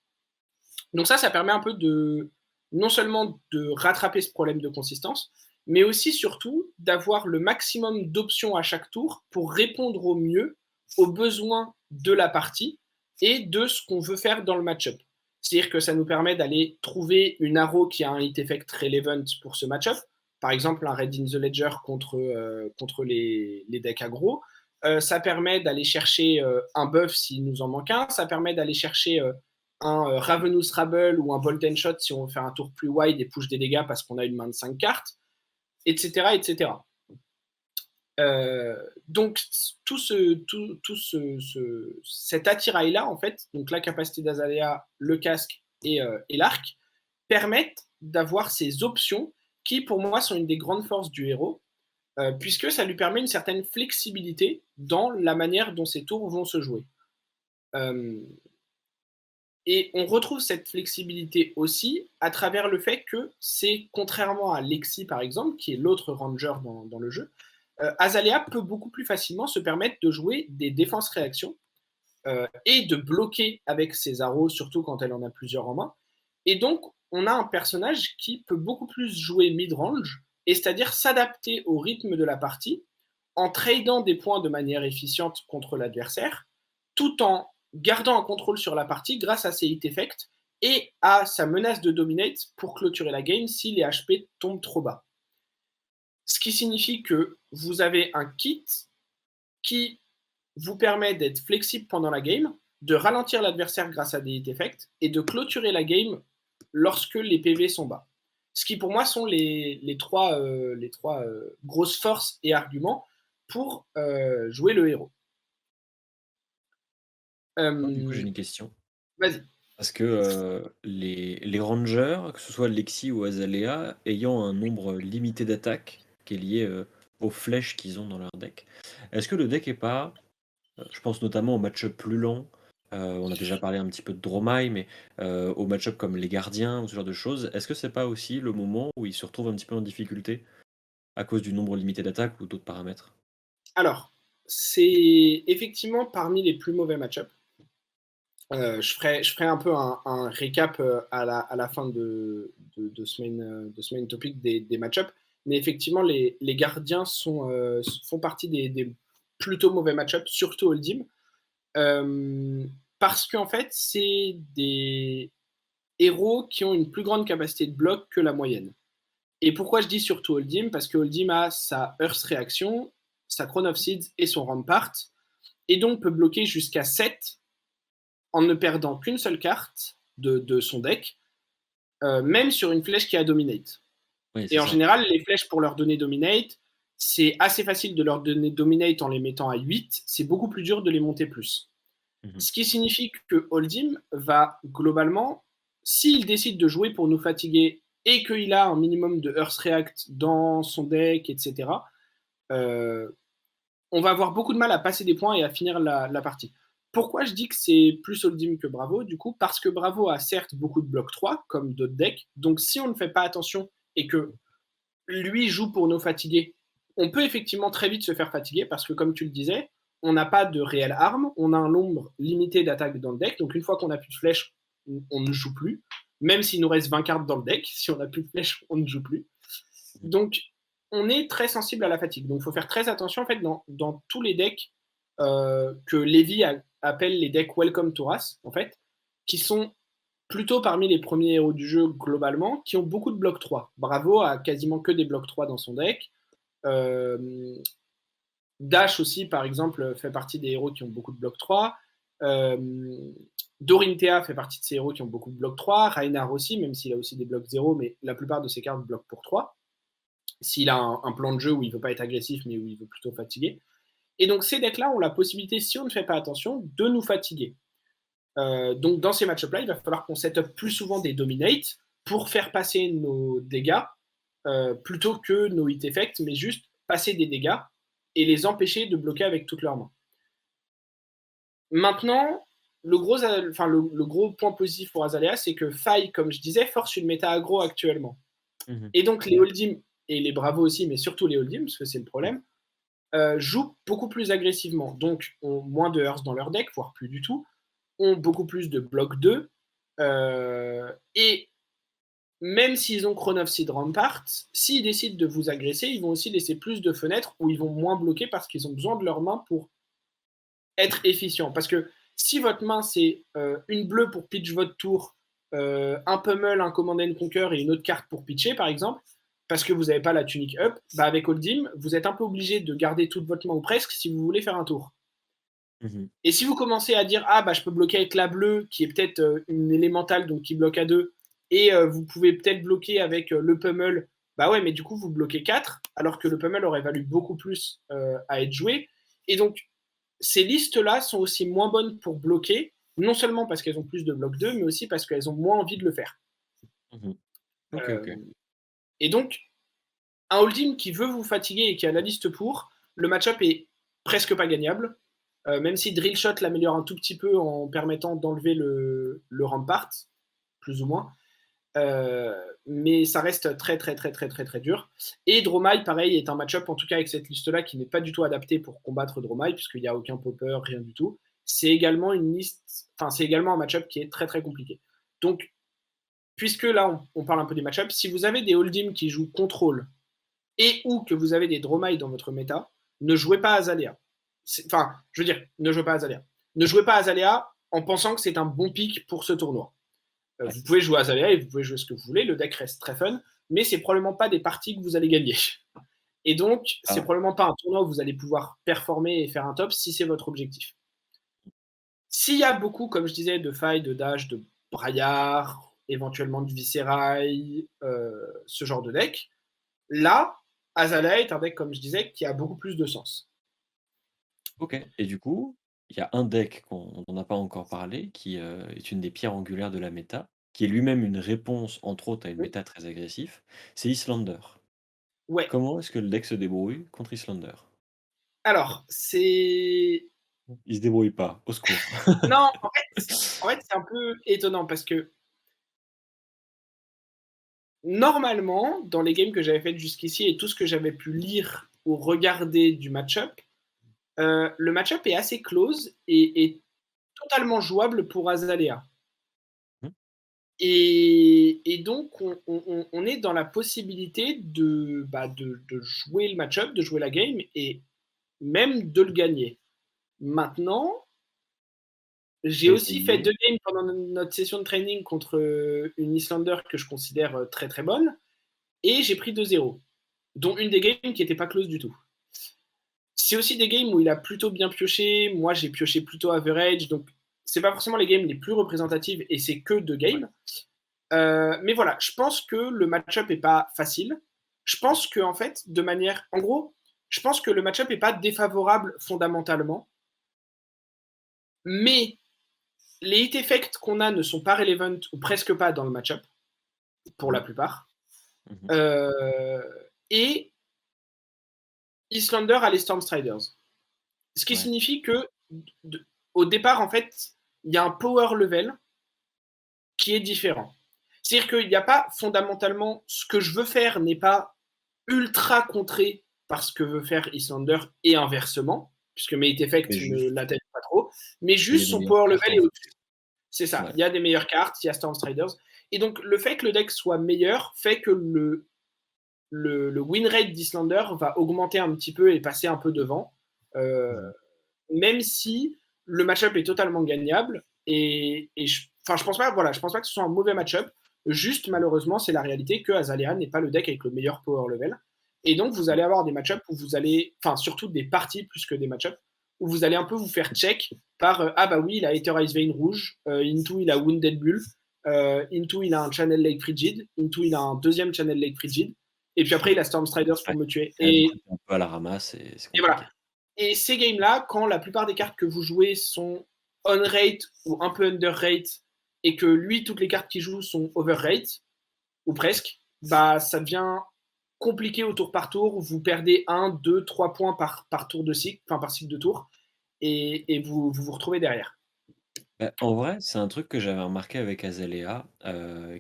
Speaker 2: Donc ça permet un peu de non seulement de rattraper ce problème de consistance, mais aussi surtout d'avoir le maximum d'options à chaque tour pour répondre au mieux aux besoins de la partie et de ce qu'on veut faire dans le match-up. C'est-à-dire que ça nous permet d'aller trouver une arrow qui a un hit effect relevant pour ce match-up, par exemple un Red in the Ledger contre les decks aggro. Ça permet d'aller chercher un buff s'il nous en manque un, ça permet d'aller chercher un Ravenous Rabble ou un Bolt and Shot si on veut faire un tour plus wide et push des dégâts parce qu'on a une main de 5 cartes. etc., etc. Donc cet attirail-là, en fait, donc la capacité d'Azalea, le casque et l'arc, permettent d'avoir ces options qui, pour moi, sont une des grandes forces du héros, puisque ça lui permet une certaine flexibilité dans la manière dont ses tours vont se jouer. Et on retrouve cette flexibilité aussi à travers le fait que c'est, contrairement à Lexi par exemple, qui est l'autre ranger dans le jeu, Azalea peut beaucoup plus facilement se permettre de jouer des défenses-réactions et de bloquer avec ses arrows, surtout quand elle en a plusieurs en main. Et donc, on a un personnage qui peut beaucoup plus jouer mid-range, et c'est-à-dire s'adapter au rythme de la partie en tradant des points de manière efficiente contre l'adversaire, tout en gardant un contrôle sur la partie grâce à ses hit effects et à sa menace de dominate pour clôturer la game si les HP tombent trop bas. Ce qui signifie que vous avez un kit qui vous permet d'être flexible pendant la game, de ralentir l'adversaire grâce à des hit effects et de clôturer la game lorsque les PV sont bas. Ce qui pour moi sont les trois grosses forces et arguments pour jouer le héros.
Speaker 1: Du coup, j'ai une question.
Speaker 2: Vas-y.
Speaker 1: Parce que les rangers, que ce soit Lexi ou Azalea, ayant un nombre limité d'attaques qui est lié aux flèches qu'ils ont dans leur deck, est-ce que le deck est pas, je pense notamment aux match-up plus lents, on a déjà parlé un petit peu de Dromai, mais aux match-up comme les gardiens ou ce genre de choses, est-ce que c'est pas aussi le moment où ils se retrouvent un petit peu en difficulté à cause du nombre limité d'attaques ou d'autres paramètres?
Speaker 2: Alors, c'est effectivement parmi les plus mauvais match-up. Je ferai un peu un récap à la fin de ce main topic des match-up. Mais effectivement, les gardiens font partie des plutôt mauvais match-up, surtout Oldim. Parce qu'en fait, c'est des héros qui ont une plus grande capacité de bloc que la moyenne. Et pourquoi je dis surtout Oldim? Parce que Oldim a sa Earth Reaction, sa Crown of Seeds et son Rampart, et donc peut bloquer jusqu'à 7 en ne perdant qu'une seule carte de son deck, même sur une flèche qui a Dominate.
Speaker 1: Oui,
Speaker 2: Et
Speaker 1: c'est
Speaker 2: en
Speaker 1: ça.
Speaker 2: général, les flèches pour leur donner Dominate, c'est assez facile de leur donner Dominate en les mettant à 8, c'est beaucoup plus dur de les monter plus.
Speaker 1: Mhm.
Speaker 2: Ce qui signifie que Holdim va globalement, s'il décide de jouer pour nous fatiguer et qu'il a un minimum de Earth React dans son deck, etc., on va avoir beaucoup de mal à passer des points et à finir la partie. Pourquoi je dis que c'est plus Holdim que Bravo, du coup? Parce que Bravo a certes beaucoup de bloc 3, comme d'autres decks, donc si on ne fait pas attention et que lui joue pour nous fatiguer, on peut effectivement très vite se faire fatiguer parce que, comme tu le disais, on n'a pas de réelle arme, on a un nombre limité d'attaques dans le deck, donc une fois qu'on n'a plus de flèches, on ne joue plus, même s'il nous reste 20 cartes dans le deck, si on n'a plus de flèches, on ne joue plus. Donc, on est très sensible à la fatigue. Donc, il faut faire très attention en fait dans tous les decks que Lévy appelle les decks Welcome to Us, en fait, qui sont plutôt parmi les premiers héros du jeu globalement, qui ont beaucoup de blocs 3. Bravo a quasiment que des blocs 3 dans son deck. Dash aussi, par exemple, fait partie des héros qui ont beaucoup de blocs 3. Dorinthea fait partie de ces héros qui ont beaucoup de blocs 3. Reinhardt aussi, même s'il a aussi des blocs 0, mais la plupart de ses cartes bloquent pour 3. S'il a un plan de jeu où il ne veut pas être agressif, mais où il veut plutôt fatiguer. Et donc ces decks-là ont la possibilité, si on ne fait pas attention, de nous fatiguer. Donc dans ces match-up-là, il va falloir qu'on set up plus souvent des dominates pour faire passer nos dégâts plutôt que nos hit effects, mais juste passer des dégâts et les empêcher de bloquer avec toutes leurs mains. Maintenant, le gros point positif pour Azalea, c'est que Faille, comme je disais, force une méta aggro actuellement.
Speaker 1: Mhm.
Speaker 2: Et donc les Holdim, et les Bravo aussi, mais surtout les Holdim, parce que c'est le problème, jouent beaucoup plus agressivement. Donc ont moins de Hearth dans leur deck, voire plus du tout, ont beaucoup plus de bloc 2, et même s'ils ont Crown of Seed Rampart, s'ils décident de vous agresser, ils vont aussi laisser plus de fenêtres où ils vont moins bloquer parce qu'ils ont besoin de leurs mains pour être efficients. Parce que si votre main, c'est une bleue pour pitch votre tour, un pummel, un Command and Conquer et une autre carte pour pitcher, par exemple, parce que vous n'avez pas la tunique up, bah avec Holdim, vous êtes un peu obligé de garder toute votre main ou presque si vous voulez faire un tour.
Speaker 1: Mhm.
Speaker 2: Et si vous commencez à dire, ah bah je peux bloquer avec la bleue, qui est peut-être une élémentale, donc qui bloque à 2, et vous pouvez peut-être bloquer avec le pummel Bah ouais, mais du coup, vous bloquez 4, alors que le pummel aurait valu beaucoup plus à être joué. Et donc, ces listes-là sont aussi moins bonnes pour bloquer, non seulement parce qu'elles ont plus de bloc 2, mais aussi parce qu'elles ont moins envie de le faire.
Speaker 1: Mmh. OK,
Speaker 2: Euh,
Speaker 1: OK.
Speaker 2: et donc, un hold'em qui veut vous fatiguer et qui a la liste pour, le match-up est presque pas gagnable. Même si Drill Shot l'améliore un tout petit peu en permettant d'enlever le Rampart, plus ou moins. Mais ça reste très très très très très très dur. Et Dromai, pareil, est un match-up, en tout cas avec cette liste-là, qui n'est pas du tout adapté pour combattre Dromai, puisqu'il n'y a aucun popper, rien du tout. C'est également une liste, enfin c'est également un match-up qui est très très compliqué. Donc, puisque là on parle un peu des match-ups, si vous avez des hold'em qui jouent contrôle et ou que vous avez des Dromai dans votre méta, ne jouez pas Azalea. Enfin, je veux dire, ne jouez pas Azalea. Ne jouez pas Azalea en pensant que c'est un bon pick pour ce tournoi.
Speaker 1: Ouais.
Speaker 2: Vous pouvez jouer Azalea et vous pouvez jouer ce que vous voulez, le deck reste très fun, mais c'est probablement pas des parties que vous allez gagner. Et donc, c'est
Speaker 1: Ah,
Speaker 2: probablement pas un tournoi où vous allez pouvoir performer et faire un top si c'est votre objectif. S'il y a beaucoup, comme je disais, de failles, de dash, de braillard, éventuellement de viscérail, ce genre de deck, là, Azalea est un deck, comme je disais, qui a beaucoup plus de sens.
Speaker 1: OK et du coup, il y a un deck qu'on dont on n'a pas encore parlé qui, est une des pierres angulaires de la méta, qui est lui-même une réponse, entre autres, à une
Speaker 2: Oui.
Speaker 1: méta très agressif, c'est Islander.
Speaker 2: Ouais.
Speaker 1: Comment est-ce que le deck se débrouille contre Islander?
Speaker 2: Alors, c'est.
Speaker 1: Il se débrouille pas, au secours.
Speaker 2: Non, en fait, c'est un peu étonnant parce que normalement, dans les games que j'avais faites jusqu'ici et tout ce que j'avais pu lire ou regarder du match-up, le match-up est assez close et totalement jouable pour Azalea.
Speaker 1: Mmh,
Speaker 2: Et donc, on est dans la possibilité de jouer le match-up, de jouer la game et même de le gagner. Maintenant, j'ai
Speaker 1: tu
Speaker 2: aussi fait
Speaker 1: essayé?
Speaker 2: 2 games pendant notre session de training contre une Islander que je considère très très bonne et j'ai pris 2-0, dont une des games qui n'était pas close du tout. C'est aussi des games où il a plutôt bien pioché. Moi, j'ai pioché plutôt average. Donc, c'est pas forcément les games les plus représentatives et c'est que deux
Speaker 1: Ouais.
Speaker 2: games. Mais voilà, je pense que le match-up est pas facile. Je pense que, en fait, de manière. En gros, je pense que le match-up est pas défavorable fondamentalement. Mais les hit effects qu'on a ne sont pas relevant ou presque pas dans le match-up, pour la
Speaker 1: Ouais.
Speaker 2: plupart.
Speaker 1: Mmh.
Speaker 2: Euh, et Islander a les Stormstriders. Ce qui
Speaker 1: Ouais.
Speaker 2: signifie que, de- au départ, en fait, il y a un power level qui est différent. C'est-à-dire qu'il n'y a pas fondamentalement ce que je veux faire n'est pas ultra contré par ce que veut faire Islander et inversement, puisque mes hit
Speaker 1: Mais
Speaker 2: effects ne
Speaker 1: juste,
Speaker 2: l'atteignent pas trop, mais
Speaker 1: il y a
Speaker 2: juste
Speaker 1: des
Speaker 2: son
Speaker 1: meilleures
Speaker 2: power
Speaker 1: cartes,
Speaker 2: level
Speaker 1: en
Speaker 2: est
Speaker 1: fait.
Speaker 2: au-dessus. C'est ça.
Speaker 1: Ouais.
Speaker 2: Il y a des meilleures cartes, il y a Stormstriders. Et donc, le fait que le deck soit meilleur fait que le win rate d'Islander va augmenter un petit peu et passer un peu devant. Euh,
Speaker 1: Mmh.
Speaker 2: Même si le match-up est totalement gagnable. Et je pense pas, voilà, je pense pas que ce soit un mauvais match-up. Juste, malheureusement, c'est la réalité que Azalea n'est pas le deck avec le meilleur power level. Et donc, vous allez avoir des match-ups où vous allez, enfin, surtout des parties plus que des match-ups, où vous allez un peu vous faire check par ah bah oui, il a Ether Ice Vein rouge, Into il a Wounded Bull, Into il a un Channel Lake Frigid, Into il a un deuxième Channel Lake Frigid, et puis après il a Stormstriders
Speaker 1: Ouais.
Speaker 2: pour me tuer.
Speaker 1: Et là, du coup, tu es un peu à la ramasse et c'est
Speaker 2: Et voilà.
Speaker 1: compliqué.
Speaker 2: Et ces games-là, quand la plupart des cartes que vous jouez sont on-rate ou un peu under-rate, et que lui, toutes les cartes qu'il joue sont over-rate, ou presque, bah ça devient compliqué au tour par tour. Vous perdez 1, 2, 3 points par tour de cycle, enfin par cycle de tour, et vous retrouvez derrière.
Speaker 1: Bah, en vrai, c'est un truc que j'avais remarqué avec Azalea,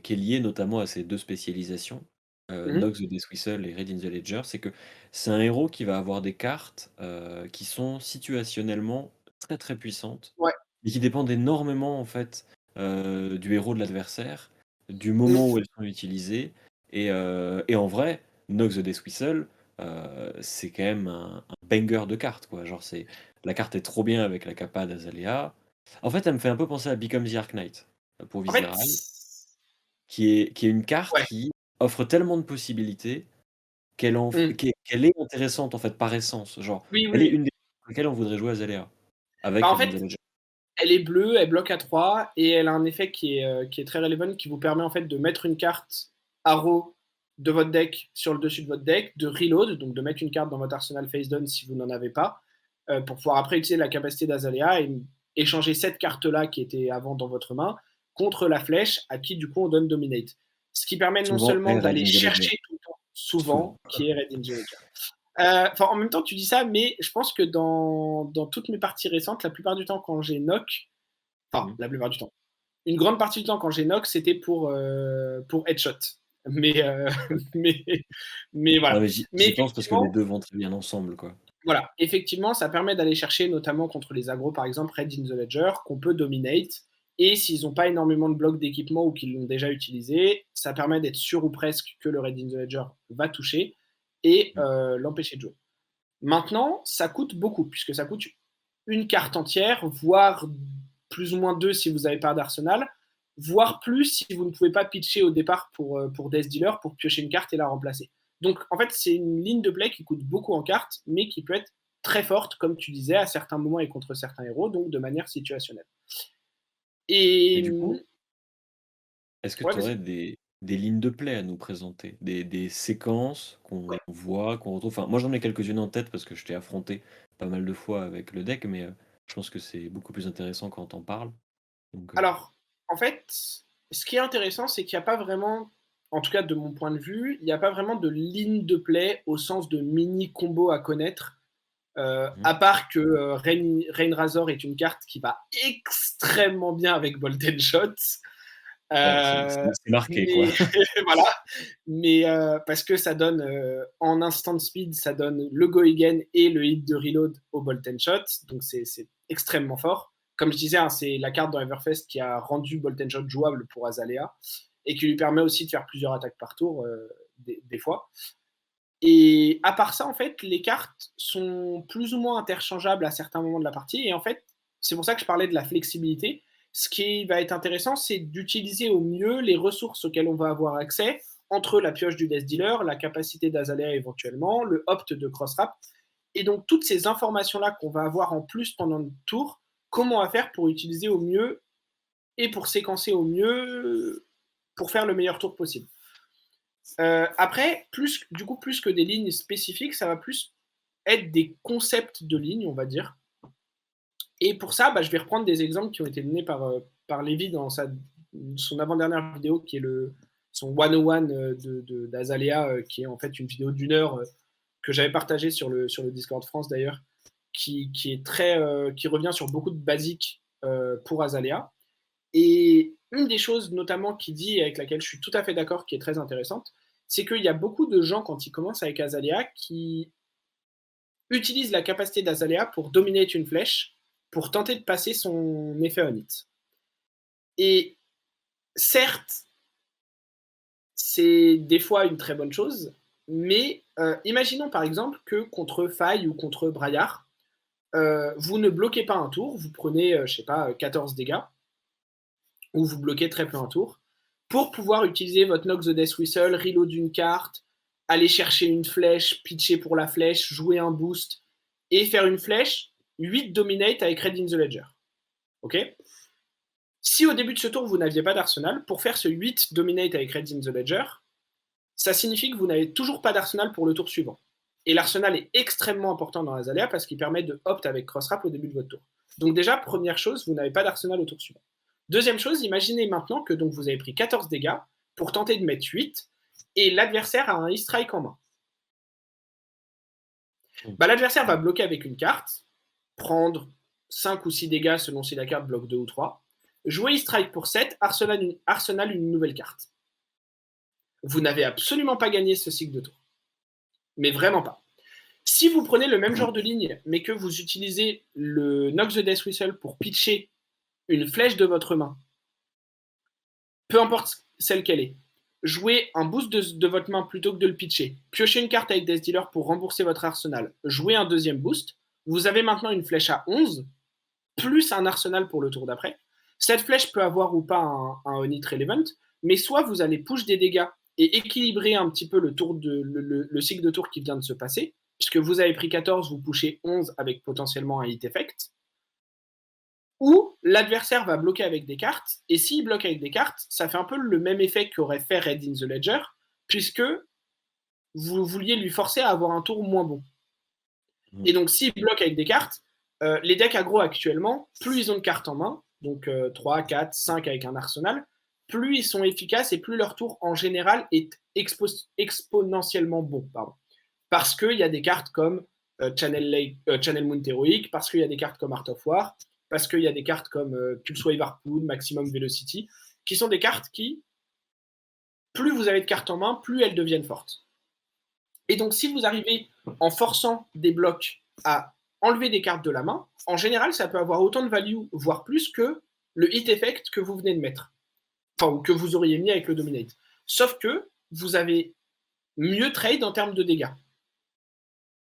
Speaker 1: qui est lié notamment à ces 2 spécialisations,
Speaker 2: Mhm.
Speaker 1: Nox the Death Whistle et Red in the Ledger. C'est que c'est un héros qui va avoir des cartes, qui sont situationnellement très, très puissantes,
Speaker 2: Ouais.
Speaker 1: mais qui dépendent énormément en fait, du héros de l'adversaire, du
Speaker 2: Mhm.
Speaker 1: moment où elles sont utilisées et en vrai, Nox the Death Whistle, c'est quand même un banger de carte quoi. Genre c'est la carte est trop bien avec la capa d'Azalea. En fait, elle me fait un peu penser à Become the Arc Knight, pour
Speaker 2: En fait,
Speaker 1: Visceral, qui est une carte
Speaker 2: ouais.
Speaker 1: qui offre tellement de possibilités
Speaker 2: Mhm.
Speaker 1: qu'elle est intéressante, en fait, par essence. Genre,
Speaker 2: Oui, oui,
Speaker 1: elle est
Speaker 2: oui.
Speaker 1: une des pour lesquelles on voudrait jouer Azalea,
Speaker 2: Bah,
Speaker 1: avec
Speaker 2: en
Speaker 1: Red in the
Speaker 2: fait,
Speaker 1: Ledger.
Speaker 2: elle est bleue, elle bloque à 3 et elle a un effet qui est très relevant qui vous permet en fait de mettre une carte Arrow de votre deck sur le dessus de votre deck, de reload, donc de mettre une carte dans votre arsenal face down si vous n'en avez pas, pour pouvoir après utiliser la capacité d'Azalea et échanger cette carte-là qui était avant dans votre main contre la flèche à qui du coup on donne Dominate. Ce qui permet non
Speaker 1: Souvent,
Speaker 2: seulement
Speaker 1: est Red
Speaker 2: d'aller
Speaker 1: in the Ledger.
Speaker 2: chercher tout le temps,
Speaker 1: Souvent.
Speaker 2: souvent, qui est Red in the Ledger. En même temps, tu dis ça, mais je pense que dans toutes mes parties récentes, la plupart du temps quand j'ai knock,
Speaker 1: Mmh.
Speaker 2: la plupart du temps, une grande partie du temps quand j'ai knock, c'était pour headshot. Mais, mais, mais
Speaker 1: Ouais,
Speaker 2: voilà.
Speaker 1: mais
Speaker 2: Mais
Speaker 1: j'y pense parce que les
Speaker 2: effectivement,
Speaker 1: 2 vont très bien ensemble, quoi.
Speaker 2: voilà, effectivement, ça permet d'aller chercher, notamment contre les agros, par exemple, Red in the Ledger, qu'on peut dominate. Et s'ils n'ont pas énormément de blocs d'équipement ou qu'ils l'ont déjà utilisé, ça permet d'être sûr ou presque que le Red in the Ledger va toucher et
Speaker 1: Mmh.
Speaker 2: l'empêcher de jouer. Maintenant, ça coûte beaucoup, puisque ça coûte une carte entière, voire plus ou moins deux si vous n'avez pas d'arsenal, voire plus si vous ne pouvez pas pitcher au départ pour Death Dealer pour piocher une carte et la remplacer. Donc en fait, c'est une ligne de play qui coûte beaucoup en cartes, mais qui peut être très forte, comme tu disais, à certains moments et contre certains héros, donc de manière situationnelle.
Speaker 1: Et
Speaker 2: Et
Speaker 1: du coup, est-ce que
Speaker 2: ouais,
Speaker 1: tu
Speaker 2: vas-y.
Speaker 1: aurais des lignes de play à nous présenter? Des séquences qu'on voit, qu'on retrouve? Enfin, moi, j'en ai quelques-unes en tête parce que je t'ai affronté pas mal de fois avec le deck, mais je pense que c'est beaucoup plus intéressant quand tu en parles. Donc,
Speaker 2: Alors, en fait, ce qui est intéressant, c'est qu'il n'y a pas vraiment, en tout cas de mon point de vue, il n'y a pas vraiment de ligne de play au sens de mini combo à connaître.
Speaker 1: mmh,
Speaker 2: À part que Rain Razor est une carte qui va extrêmement bien avec Bolt and Shot.
Speaker 1: ouais, c'est marqué, quoi.
Speaker 2: Mais voilà, mais parce que ça donne en instant speed, ça donne le go again et le hit de reload au Bolt and Shot, donc c'est extrêmement fort. Comme je disais, hein, c'est la carte dans Everfest qui a rendu Bolt and Shot jouable pour Azalea et qui lui permet aussi de faire plusieurs attaques par tour des fois. Et à part ça, en fait, les cartes sont plus ou moins interchangeables à certains moments de la partie. Et en fait, c'est pour ça que je parlais de la flexibilité. Ce qui va être intéressant, c'est d'utiliser au mieux les ressources auxquelles on va avoir accès entre la pioche du Death Dealer, la capacité d'Azalea éventuellement, le opt de Crossrap. Et donc, toutes ces informations-là qu'on va avoir en plus pendant le tour, comment on va faire pour utiliser au mieux et pour séquencer au mieux pour faire le meilleur tour possible. Après, plus que des lignes spécifiques, ça va plus être des concepts de lignes, on va dire. Et pour ça, je vais reprendre des exemples qui ont été donnés par Lévi dans son avant-dernière vidéo, qui est son 101 d'Azalea, qui est en fait une vidéo d'une heure que j'avais partagée sur le Discord France d'ailleurs, qui revient sur beaucoup de basiques pour Azalea. Et une des choses notamment qu'il dit, et avec laquelle je suis tout à fait d'accord, qui est très intéressante, c'est qu'il y a beaucoup de gens, quand ils commencent avec Azalea, qui utilisent la capacité d'Azalea pour dominer une flèche, pour tenter de passer son effet on hit. Et certes, c'est des fois une très bonne chose, mais imaginons par exemple que contre Faille ou contre Braillard, vous ne bloquez pas un tour, vous prenez, je sais pas, 14 dégâts, ou vous bloquez très peu un tour, pour pouvoir utiliser votre Nox the Death Whistle, reload d'une carte, aller chercher une flèche, pitcher pour la flèche, jouer un boost, et faire une flèche, 8 dominate avec Red in the Ledger. Ok. Si au début de ce tour, vous n'aviez pas d'arsenal, pour faire ce 8 dominate avec Red in the Ledger, ça signifie que vous n'avez toujours pas d'arsenal pour le tour suivant. Et l'arsenal est extrêmement important dans Azalea parce qu'il permet de opt avec Crossrap au début de votre tour. Donc déjà, première chose, vous n'avez pas d'arsenal au tour suivant. Deuxième chose, imaginez maintenant que donc vous avez pris 14 dégâts pour tenter de mettre 8 et l'adversaire a un e-strike en main.
Speaker 1: mmh.
Speaker 2: L'adversaire va bloquer avec une carte, prendre 5 ou 6 dégâts selon si la carte bloque 2 ou 3, jouer e-strike pour 7, arsenal une nouvelle carte. Vous n'avez absolument pas gagné ce cycle de tour. Mais vraiment pas. Si vous prenez le même genre de ligne, mais que vous utilisez le Nox the Death Whistle pour pitcher une flèche de votre main, peu importe celle qu'elle est, jouez un boost de votre main plutôt que de le pitcher, piochez une carte avec Death Dealer pour rembourser votre arsenal, jouez un deuxième boost, vous avez maintenant une flèche à 11, plus un arsenal pour le tour d'après. Cette flèche peut avoir ou pas un on-hit relevant, mais soit vous allez push des dégâts et équilibrer un petit peu le cycle de tour qui vient de se passer, puisque vous avez pris 14, vous pushez 11 avec potentiellement un hit effect, ou l'adversaire va bloquer avec des cartes, et s'il bloque avec des cartes, ça fait un peu le même effet qu'aurait fait Red in the Ledger, puisque vous vouliez lui forcer à avoir un tour moins bon.
Speaker 1: Mmh.
Speaker 2: Et donc, s'il bloque avec des cartes, les decks aggro actuellement, plus ils ont de cartes en main, donc 3, 4, 5 avec un arsenal, plus ils sont efficaces et plus leur tour en général est exponentiellement bon. Pardon. Parce qu'il y a des cartes comme Channel Moon Heroic, parce qu'il y a des cartes comme Art of War, parce qu'il y a des cartes comme Pulse Wave Harpoon, Maximum Velocity, qui sont des cartes qui, plus vous avez de cartes en main, plus elles deviennent fortes. Et donc, si vous arrivez en forçant des blocs à enlever des cartes de la main, en général, ça peut avoir autant de value, voire plus, que le hit effect que vous venez de mettre. Enfin, ou que vous auriez mis avec le Dominate. Sauf que vous avez mieux trade en termes de dégâts.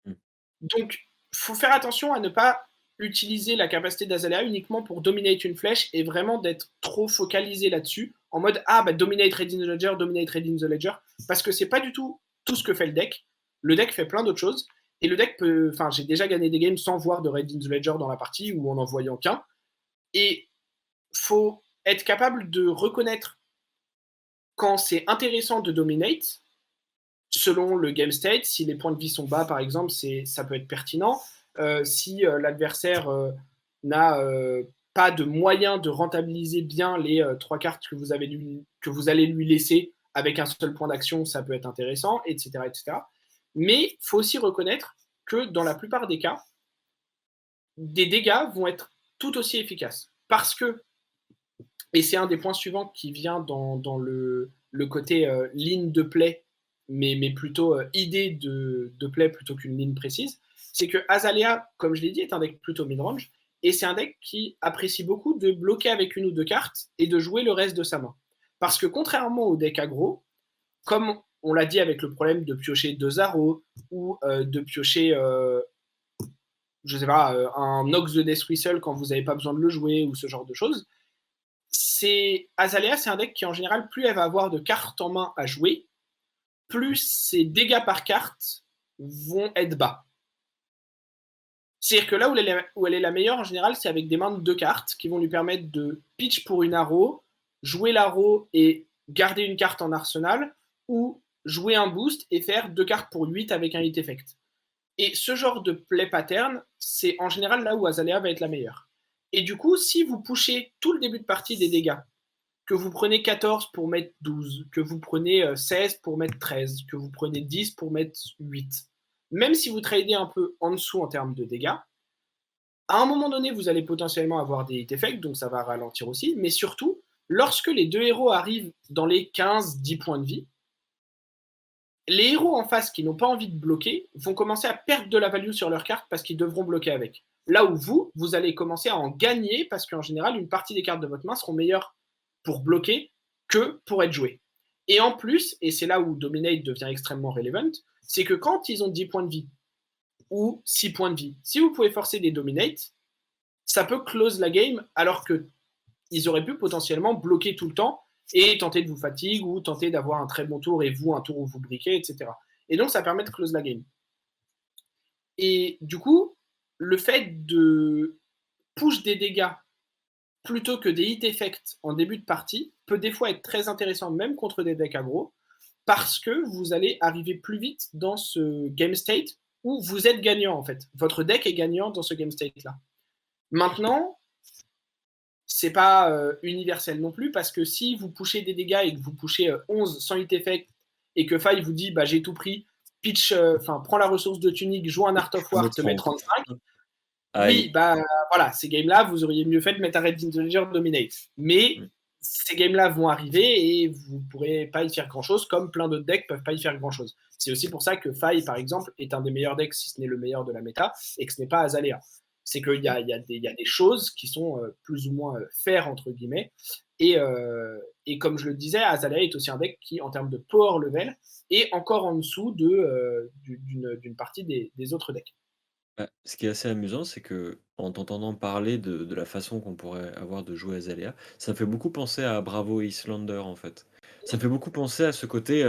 Speaker 1: Mmh.
Speaker 2: Donc, il faut faire attention à ne pas utiliser la capacité d'Azalea uniquement pour dominate une flèche et vraiment d'être trop focalisé là-dessus, en mode ah bah dominate Red in the Ledger, dominate Red in the Ledger, parce que c'est pas du tout ce que fait le deck. Le deck fait plein d'autres choses et le deck peut. Enfin, j'ai déjà gagné des games sans voir de Red in the Ledger dans la partie ou en voyant qu'un. Et faut être capable de reconnaître quand c'est intéressant de dominate selon le game state. Si les points de vie sont bas, par exemple, ça peut être pertinent. Si l'adversaire n'a pas de moyen de rentabiliser bien les 3 cartes que vous allez lui laisser avec un seul point d'action, ça peut être intéressant, etc. etc. Mais il faut aussi reconnaître que dans la plupart des cas, des dégâts vont être tout aussi efficaces. Parce que, et c'est un des points suivants qui vient dans le côté ligne de play, mais plutôt idée de play plutôt qu'une ligne précise, c'est que Azalea, comme je l'ai dit, est un deck plutôt mid-range, et c'est un deck qui apprécie beaucoup de bloquer avec une ou deux cartes et de jouer le reste de sa main. Parce que contrairement au deck aggro, comme on l'a dit avec le problème de piocher 2 arrows ou de piocher, je sais pas, un Nox de Death Whistle quand vous n'avez pas besoin de le jouer ou ce genre de choses, Azalea, c'est un deck qui en général, plus elle va avoir de cartes en main à jouer, plus ses dégâts par carte vont être bas. C'est-à-dire que là où elle est la meilleure en général, c'est avec des mains de 2 cartes qui vont lui permettre de pitch pour une arrow, jouer l'arrow et garder une carte en arsenal, ou jouer un boost et faire 2 cartes pour 8 avec un hit effect. Et ce genre de play pattern, c'est en général là où Azalea va être la meilleure. Et du coup, si vous pushez tout le début de partie des dégâts, que vous prenez 14 pour mettre 12, que vous prenez 16 pour mettre 13, que vous prenez 10 pour mettre 8, même si vous tradez un peu en dessous en termes de dégâts, à un moment donné, vous allez potentiellement avoir des hit effects, donc ça va ralentir aussi, mais surtout, lorsque les deux héros arrivent dans les 15-10 points de vie, les héros en face qui n'ont pas envie de bloquer vont commencer à perdre de la value sur leur carte parce qu'ils devront bloquer avec. Là où vous allez commencer à en gagner parce qu'en général, une partie des cartes de votre main seront meilleures pour bloquer que pour être jouées. Et en plus, et c'est là où Dominate devient extrêmement relevant, c'est que quand ils ont 10 points de vie ou 6 points de vie, si vous pouvez forcer des Dominate, ça peut close la game alors qu'ils auraient pu potentiellement bloquer tout le temps et tenter de vous fatiguer ou tenter d'avoir un très bon tour et vous un tour où vous briquez, etc. Et donc ça permet de close la game. Et du coup, le fait de push des dégâts plutôt que des hit effects en début de partie peut des fois être très intéressant même contre des decks aggro parce que vous allez arriver plus vite dans ce game state où vous êtes gagnant en fait. Votre deck est gagnant dans ce game state là. Maintenant, c'est pas universel non plus parce que si vous pushez des dégâts et que vous pushez 11 sans hit effect et que Faille vous dit bah j'ai tout pris, pitch, prends la ressource de tunique, joue un Art of War, te met 35. Oui,
Speaker 1: Aïe.
Speaker 2: bah voilà, ces games-là, vous auriez mieux fait de mettre un Red in the Ledger Dominate. Mais
Speaker 1: Mmh.
Speaker 2: ces games-là vont arriver et vous pourrez pas y faire grand-chose, comme plein d'autres decks peuvent pas y faire grand-chose. C'est aussi pour ça que Faille, par exemple, est un des meilleurs decks, si ce n'est le meilleur de la méta, et que ce n'est pas Azalea. C'est qu'il y a, des choses qui sont plus ou moins fair, entre guillemets. Et comme je le disais, Azalea est aussi un deck qui, en termes de power level, est encore en dessous d'une partie des autres decks.
Speaker 1: Bah, ce qui est assez amusant, c'est que en t'entendant parler de la façon qu'on pourrait avoir de jouer Azalea, ça me fait beaucoup penser à Bravo Islander, en fait. Ça me fait beaucoup penser à ce côté,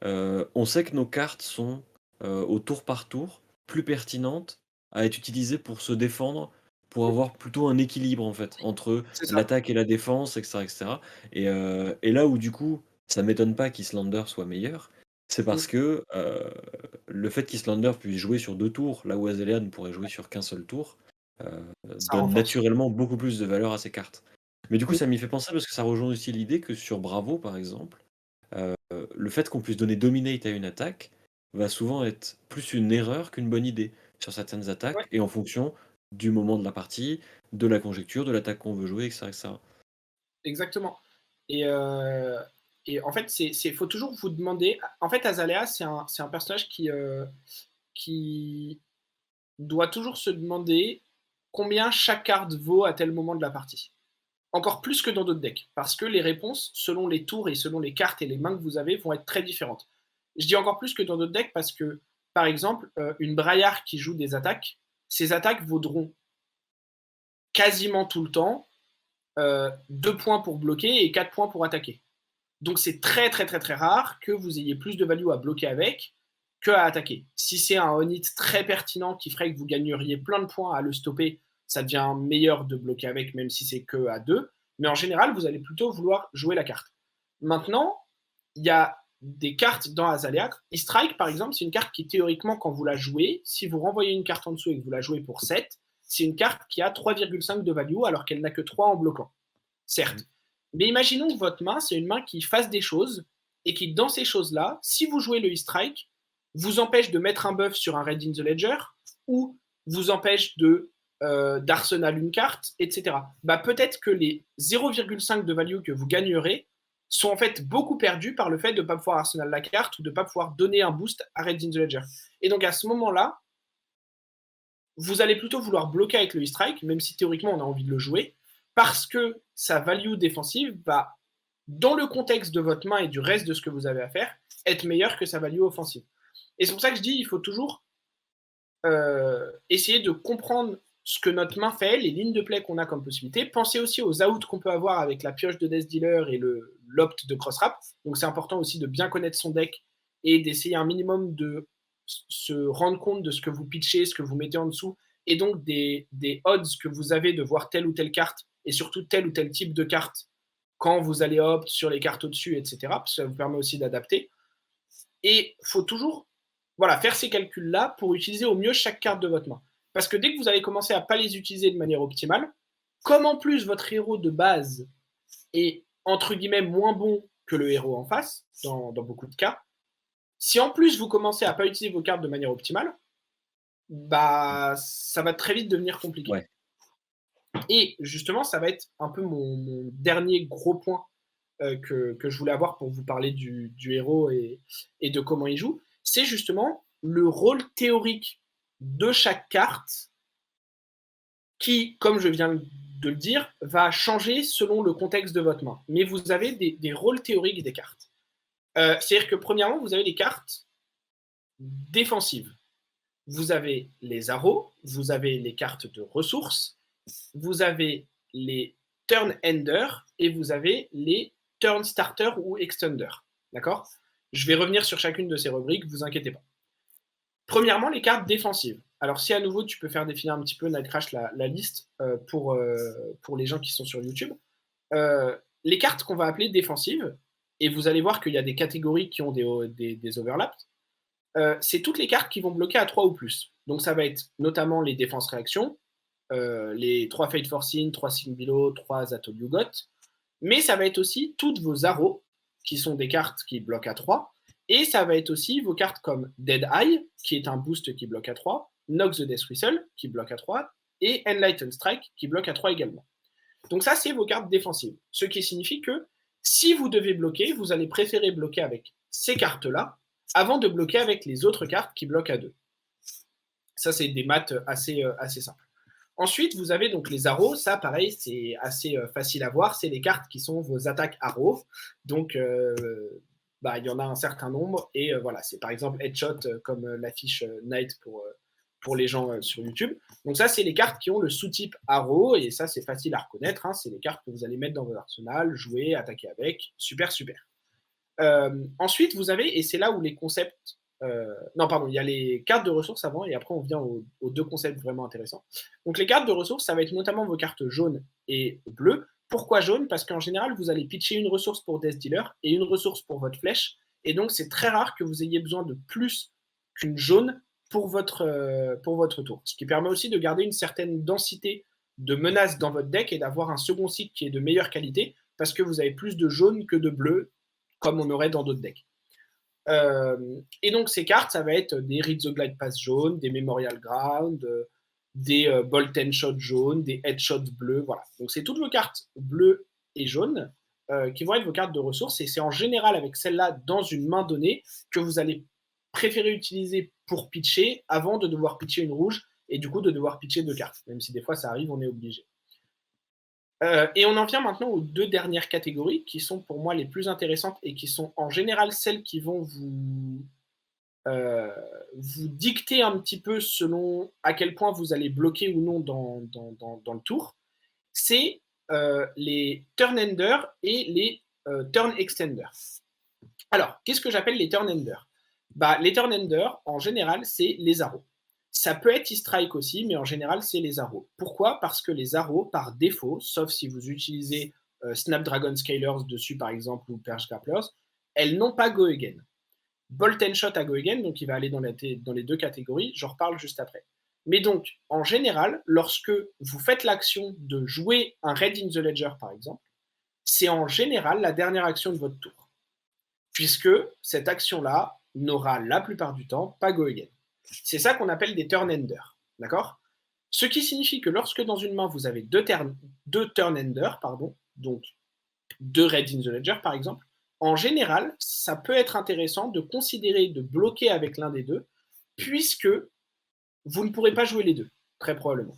Speaker 1: on sait que nos cartes sont, au tour par tour, plus pertinentes à être utilisées pour se défendre, pour avoir plutôt un équilibre, en fait, entre
Speaker 2: C'est ça.
Speaker 1: l'attaque et la défense et cetera et cetera et là où du coup, ça m'étonne pas qu'Islander soit meilleur. C'est
Speaker 2: Mmh.
Speaker 1: parce que, le fait qu'Islander puisse jouer sur 2 tours, là où Azalea ne pourrait jouer sur qu'un seul tour,
Speaker 2: Ça
Speaker 1: donne
Speaker 2: renforce.
Speaker 1: naturellement beaucoup plus de valeur à ces cartes. Mais du coup,
Speaker 2: Mmh.
Speaker 1: ça m'y fait penser parce que ça rejoint aussi l'idée que sur Bravo, par exemple, le fait qu'on puisse donner Dominate à une attaque va souvent être plus une erreur qu'une bonne idée sur certaines
Speaker 2: Ouais,
Speaker 1: attaques et en fonction du moment de la partie, de la conjecture, de l'attaque qu'on veut jouer, et cetera, et cetera.
Speaker 2: exactement. Et en fait, faut toujours vous demander en fait, Azalea, c'est un personnage qui doit toujours se demander combien chaque carte vaut à tel moment de la partie. Encore plus que dans d'autres decks, parce que les réponses, selon les tours et selon les cartes et les mains que vous avez, vont être très différentes. Je dis encore plus que dans d'autres decks parce que, par exemple, une Braillard qui joue des attaques, ses attaques vaudront quasiment tout le temps 2 points pour bloquer et 4 points pour attaquer. Donc c'est très très très très rare que vous ayez plus de value à bloquer avec que à attaquer. Si c'est un on-hit très pertinent qui ferait que vous gagneriez plein de points à le stopper, ça devient meilleur de bloquer avec, même si c'est que à 2. Mais en général, vous allez plutôt vouloir jouer la carte. Maintenant, il y a des cartes dans Azalea. E-Strike, par exemple, c'est une carte qui, théoriquement, quand vous la jouez, si vous renvoyez une carte en dessous et que vous la jouez pour 7, c'est une carte qui a 3,5 de value alors qu'elle n'a que 3 en bloquant.
Speaker 1: Mmh.
Speaker 2: Certes. Mais imaginons que votre main, c'est une main qui fasse des choses et qui, dans ces choses-là, si vous jouez le E-Strike, vous empêche de mettre un buff sur un Red in the Ledger ou vous empêche d'arsenal une carte, etc. Bah, peut-être que les 0,5 de value que vous gagnerez sont en fait beaucoup perdus par le fait de ne pas pouvoir arsenal la carte ou de ne pas pouvoir donner un boost à Red in the Ledger. Et donc à ce moment-là, vous allez plutôt vouloir bloquer avec le E-Strike, même si théoriquement on a envie de le jouer, parce que sa value défensive va, dans le contexte de votre main et du reste de ce que vous avez à faire, être meilleure que sa value offensive. Et c'est pour ça que je dis, il faut toujours essayer de comprendre ce que notre main fait, les lignes de play qu'on a comme possibilité. Pensez aussi aux outs qu'on peut avoir avec la pioche de Death Dealer et l'opt de Crossrap. Donc c'est important aussi de bien connaître son deck et d'essayer un minimum de se rendre compte de ce que vous pitchez, ce que vous mettez en dessous, et donc des odds que vous avez de voir telle ou telle carte, et surtout tel ou tel type de carte quand vous allez opt sur les cartes au-dessus, etc. Parce que ça vous permet aussi d'adapter. Et il faut toujours voilà, faire ces calculs-là pour utiliser au mieux chaque carte de votre main. Parce que dès que vous allez commencer à ne pas les utiliser de manière optimale, comme en plus votre héros de base est entre guillemets moins bon que le héros en face, dans beaucoup de cas, si en plus vous commencez à ne pas utiliser vos cartes de manière optimale, bah ça va très vite devenir compliqué.
Speaker 1: Ouais.
Speaker 2: Et justement, ça va être un peu mon dernier gros point que je voulais avoir pour vous parler du héros et de comment il joue, c'est justement le rôle théorique de chaque carte qui, comme je viens de le dire, va changer selon le contexte de votre main. Mais vous avez des rôles théoriques des cartes. C'est-à-dire que premièrement, vous avez les cartes défensives. Vous avez les arrows, vous avez les cartes de ressources, vous avez les turn ender et vous avez les turn starter ou extender. D'accord? Je vais revenir sur chacune de ces rubriques, vous inquiétez pas. Premièrement, les cartes défensives. Alors, si à nouveau tu peux faire définir un petit peu, Nightcrash, la liste pour les gens qui sont sur YouTube. Les cartes qu'on va appeler défensives, et vous allez voir qu'il y a des catégories qui ont des overlaps, c'est toutes les cartes qui vont bloquer à 3 ou plus. Donc, ça va être notamment les défenses réactions, les 3 Fate Forcing, 3 Below, 3 Atol Yugot. Mais ça va être aussi toutes vos arrows, qui sont des cartes qui bloquent à 3. Et ça va être aussi vos cartes comme Dead Eye, qui est un boost qui bloque à 3, Nox the Death Whistle, qui bloque à 3, et Enlightened Strike, qui bloque à 3 également. Donc ça, c'est vos cartes défensives. Ce qui signifie que si vous devez bloquer, vous allez préférer bloquer avec ces cartes-là, avant de bloquer avec les autres cartes qui bloquent à 2. Ça, c'est des maths assez simples. Ensuite, vous avez donc les arrows. Ça, pareil, c'est assez facile à voir. C'est les cartes qui sont vos attaques arrows. Donc, il y en a un certain nombre. Et voilà, c'est par exemple Headshot, comme l'affiche Knight pour les gens sur YouTube. Donc ça, c'est les cartes qui ont le sous-type arrow. Et ça, c'est facile à reconnaître. Hein. C'est les cartes que vous allez mettre dans votre arsenal, jouer, attaquer avec. Super, super. Ensuite, vous avez, et c'est là où les concepts non, pardon, il y a les cartes de ressources avant, et après on vient aux deux concepts vraiment intéressants. Donc les cartes de ressources, ça va être notamment vos cartes jaunes et bleues, Pourquoi jaune? Parce qu'en général, vous allez pitcher une ressource pour Death Dealer et une ressource pour votre flèche, et donc c'est très rare que vous ayez besoin de plus qu'une jaune pour votre tour. Ce qui permet aussi de garder une certaine densité de menaces dans votre deck et d'avoir un second cycle qui est de meilleure qualité, parce que vous avez plus de jaune que de bleu, comme on aurait dans d'autres decks. Et donc ces cartes, ça va être des Read the Glide Path jaunes, des Memorial Ground, des Bolt and Shot jaunes, des Headshots bleus, voilà. Donc c'est toutes vos cartes bleues et jaunes qui vont être vos cartes de ressources, et c'est en général avec celle-là dans une main donnée que vous allez préférer utiliser pour pitcher avant de devoir pitcher une rouge et du coup de devoir pitcher 2 cartes. Même si des fois ça arrive, on est obligé. Et on en vient maintenant aux 2 dernières catégories qui sont pour moi les plus intéressantes et qui sont en général celles qui vont vous dicter un petit peu selon à quel point vous allez bloquer ou non dans le tour. C'est les turn ender et les turn extender. Alors, qu'est-ce que j'appelle les turn ender? Les turn ender, en général, c'est les arrows. Ça peut être e-strike aussi, mais en général, c'est les arrows. Pourquoi? Parce que les arrows, par défaut, sauf si vous utilisez Snapdragon Scalers dessus, par exemple, ou Perch Grapplers, elles n'ont pas Go Again. Bolt and Shot à Go Again, donc il va aller dans les 2 catégories, j'en reparle juste après. Mais donc, en général, lorsque vous faites l'action de jouer un Red in the Ledger, par exemple, c'est en général la dernière action de votre tour, puisque cette action-là n'aura la plupart du temps pas Go Again. C'est ça qu'on appelle des turn enders, d'accord? Ce qui signifie que lorsque dans une main vous avez deux turn enders, donc 2 Red in the Ledger par exemple, en général, ça peut être intéressant de considérer de bloquer avec l'un des deux, puisque vous ne pourrez pas jouer les deux, très probablement.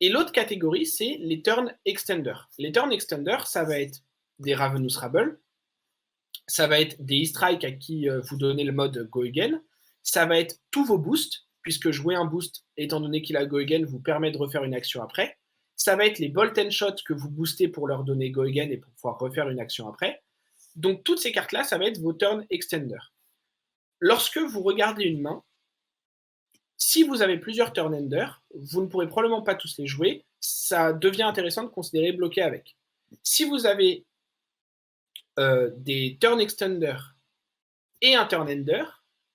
Speaker 2: Et l'autre catégorie, c'est les turn extenders. Les turn extenders, ça va être des Ravenous Rabble, ça va être des e-strike à qui vous donnez le mode Go Again, ça va être tous vos boosts, puisque jouer un boost, étant donné qu'il a Go Again, vous permet de refaire une action après. Ça va être les Bolt and Shot que vous boostez pour leur donner Go Again et pour pouvoir refaire une action après. Donc toutes ces cartes-là, ça va être vos turn extenders. Lorsque vous regardez une main, si vous avez plusieurs turn enders, vous ne pourrez probablement pas tous les jouer. Ça devient intéressant de considérer bloquer avec. Si vous avez des turn extenders et un turn ender,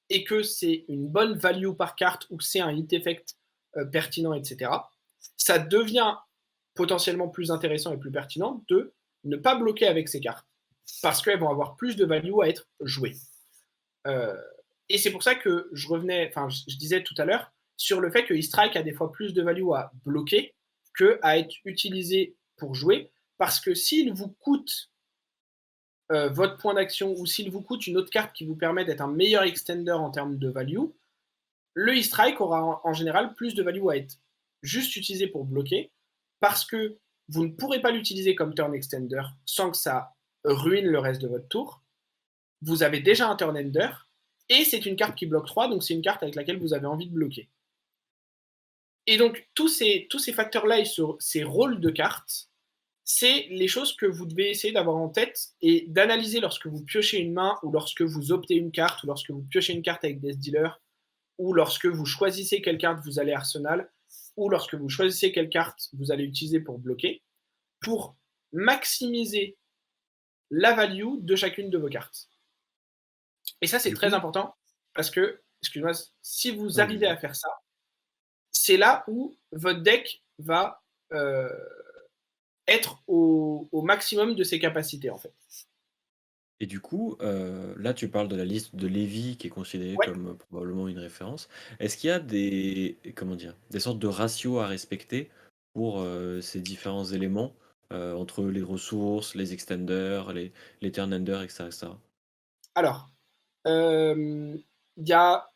Speaker 2: et que c'est une bonne value par carte ou que c'est un hit effect pertinent, etc., ça devient potentiellement plus intéressant et plus pertinent de ne pas bloquer avec ces cartes, parce qu'elles vont avoir plus de value à être jouées. Et c'est pour ça que je disais tout à l'heure, sur le fait que e-strike a des fois plus de value à bloquer que à être utilisé pour jouer, parce que s'il vous coûte votre point d'action ou s'il vous coûte une autre carte qui vous permet d'être un meilleur extender en termes de value, le e-strike aura en général plus de value à être juste utilisé pour bloquer, parce que vous ne pourrez pas l'utiliser comme turn extender sans que ça ruine le reste de votre tour. Vous avez déjà un turn ender, et c'est une carte qui bloque 3, donc c'est une carte avec laquelle vous avez envie de bloquer. Et donc tous ces facteurs-là et ces rôles de cartes, c'est les choses que vous devez essayer d'avoir en tête et d'analyser lorsque vous piochez une main, ou lorsque vous optez une carte, ou lorsque vous piochez une carte avec Death Dealer, ou lorsque vous choisissez quelle carte vous allez arsenal, ou lorsque vous choisissez quelle carte vous allez utiliser pour bloquer, pour maximiser la value de chacune de vos cartes. Et ça, c'est très important, parce que, excuse-moi, si vous arrivez à faire ça, c'est là où votre deck va être au maximum de ses capacités, en fait.
Speaker 1: Et du coup, là, tu parles de la liste de Lévy qui est considérée
Speaker 2: Ouais.
Speaker 1: comme, probablement une référence. Est-ce qu'il y a des comment dire? Des sortes de ratios à respecter pour, ces différents éléments, entre les ressources, les extenders, les turnenders et cetera et cetera?
Speaker 2: Alors, il y a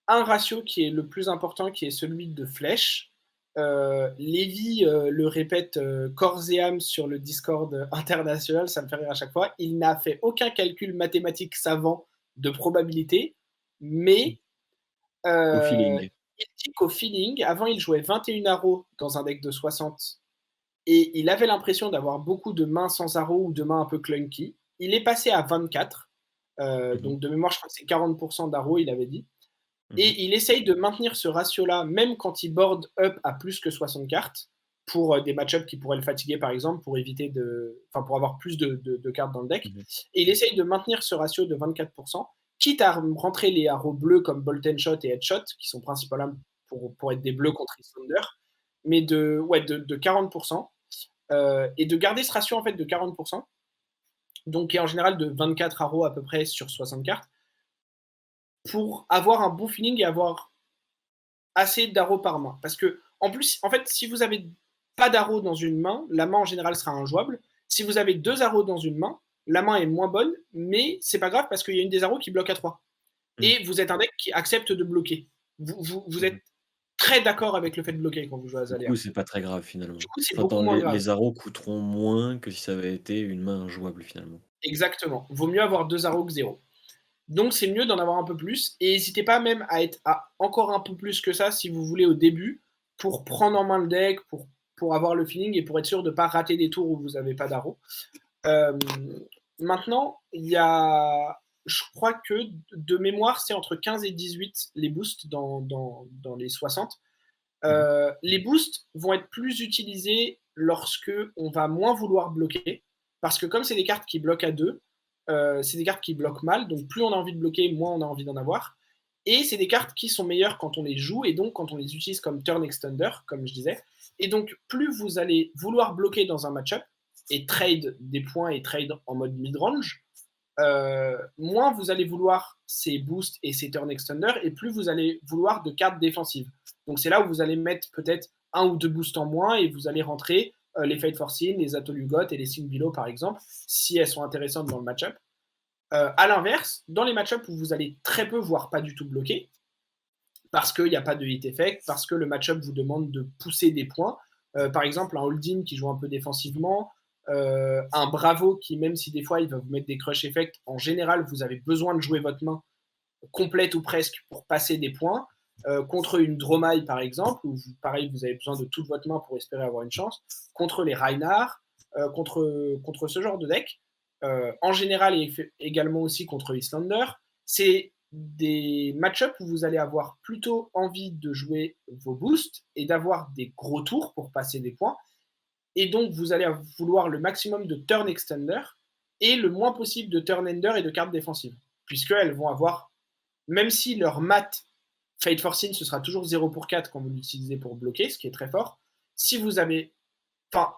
Speaker 2: un ratio qui est le plus important, qui est celui de flèche. Lévy le répète corps et âme sur le Discord international, ça me fait rire à chaque fois. Il n'a fait aucun calcul mathématique savant de probabilité, mais
Speaker 1: Au
Speaker 2: euh,
Speaker 1: feeling.
Speaker 2: il dit qu'au feeling, avant il jouait 21 arrows dans un deck de 60, et il avait l'impression d'avoir beaucoup de mains sans arrows ou de mains un peu clunky. Il est passé à 24,
Speaker 1: Mmh.
Speaker 2: donc de mémoire je crois que c'est 40% d'arrows il avait dit.
Speaker 1: Mmh.
Speaker 2: Et il essaye de maintenir ce ratio-là, même quand il board up à plus que 60 cartes, pour des match-ups qui pourraient le fatiguer, par exemple, pour éviter pour avoir plus de cartes dans le deck.
Speaker 1: Mmh.
Speaker 2: Et il essaye de maintenir ce ratio de 24%, quitte à rentrer les arrows bleus comme Bolt and Shot et Headshot, qui sont principalement pour être des bleus contre Islander, mais de 40%, et de garder ce ratio en fait de 40%, donc qui est en général de 24 arrows à peu près sur 60 cartes, pour avoir un bon feeling et avoir assez d'arrows par main. Parce que, en plus, en fait, si vous avez pas d'arrows dans une main, la main en général sera injouable. Si vous avez 2 arrows dans une main, la main est moins bonne, mais c'est pas grave parce qu'il y a une des arrows qui bloque à 3.
Speaker 1: Mmh.
Speaker 2: Et vous êtes un deck qui accepte de bloquer. Vous êtes
Speaker 1: Mmh.
Speaker 2: très d'accord avec le fait de bloquer quand vous jouez à
Speaker 1: Du
Speaker 2: Azalea.
Speaker 1: coup, c'est pas très grave
Speaker 2: Du
Speaker 1: finalement.
Speaker 2: coup, c'est
Speaker 1: Enfin,
Speaker 2: beaucoup
Speaker 1: dans
Speaker 2: moins grave.
Speaker 1: les arrows coûteront moins que si ça avait été une main injouable finalement.
Speaker 2: Exactement. Vaut mieux avoir 2 arrows que 0. Donc c'est mieux d'en avoir un peu plus. Et n'hésitez pas même à être à encore un peu plus que ça si vous voulez au début, pour prendre en main le deck, pour avoir le feeling et pour être sûr de ne pas rater des tours où vous n'avez pas d'arrow. Euh, Maintenant, il y a, je crois que de mémoire, c'est entre 15 et 18 les boosts dans les 60.
Speaker 1: Mmh.
Speaker 2: Les boosts vont être plus utilisés lorsque on va moins vouloir bloquer, parce que comme c'est des cartes qui bloquent à deux, c'est des cartes qui bloquent mal, donc plus on a envie de bloquer, moins on a envie d'en avoir. Et c'est des cartes qui sont meilleures quand on les joue, et donc quand on les utilise comme turn extender, comme je disais. Et donc plus vous allez vouloir bloquer dans un match-up, et trade des points et trade en mode mid-range, moins vous allez vouloir ces boosts et ces turn extenders, et plus vous allez vouloir de cartes défensives. Donc c'est là où vous allez mettre peut-être un ou deux boosts en moins, et vous allez rentrer les Fate Forcing, les Atolugot et les Sing Below par exemple, si elles sont intéressantes dans le match-up. À l'inverse, dans les match-ups où vous allez très peu, voire pas du tout bloquer, parce qu'il n'y a pas de hit effect, parce que le match-up vous demande de pousser des points. Par exemple, un Hold'in qui joue un peu défensivement, un Bravo qui, même si des fois il va vous mettre des crush effect, en général vous avez besoin de jouer votre main complète ou presque pour passer des points. Contre une Dromai par exemple, où pareil vous avez besoin de toute votre main pour espérer avoir une chance. Contre les Reinhardt, contre ce genre de deck. En général et également aussi contre Islander. C'est des match-ups où vous allez avoir plutôt envie de jouer vos boosts et d'avoir des gros tours pour passer des points. Et donc, vous allez vouloir le maximum de turn extender et le moins possible de turn ender et de cartes défensives. Puisqu'elles vont avoir, même si leur mat Fate Forcing, ce sera toujours 0 pour 4 quand vous l'utilisez pour bloquer, ce qui est très fort. Si vous avez, enfin,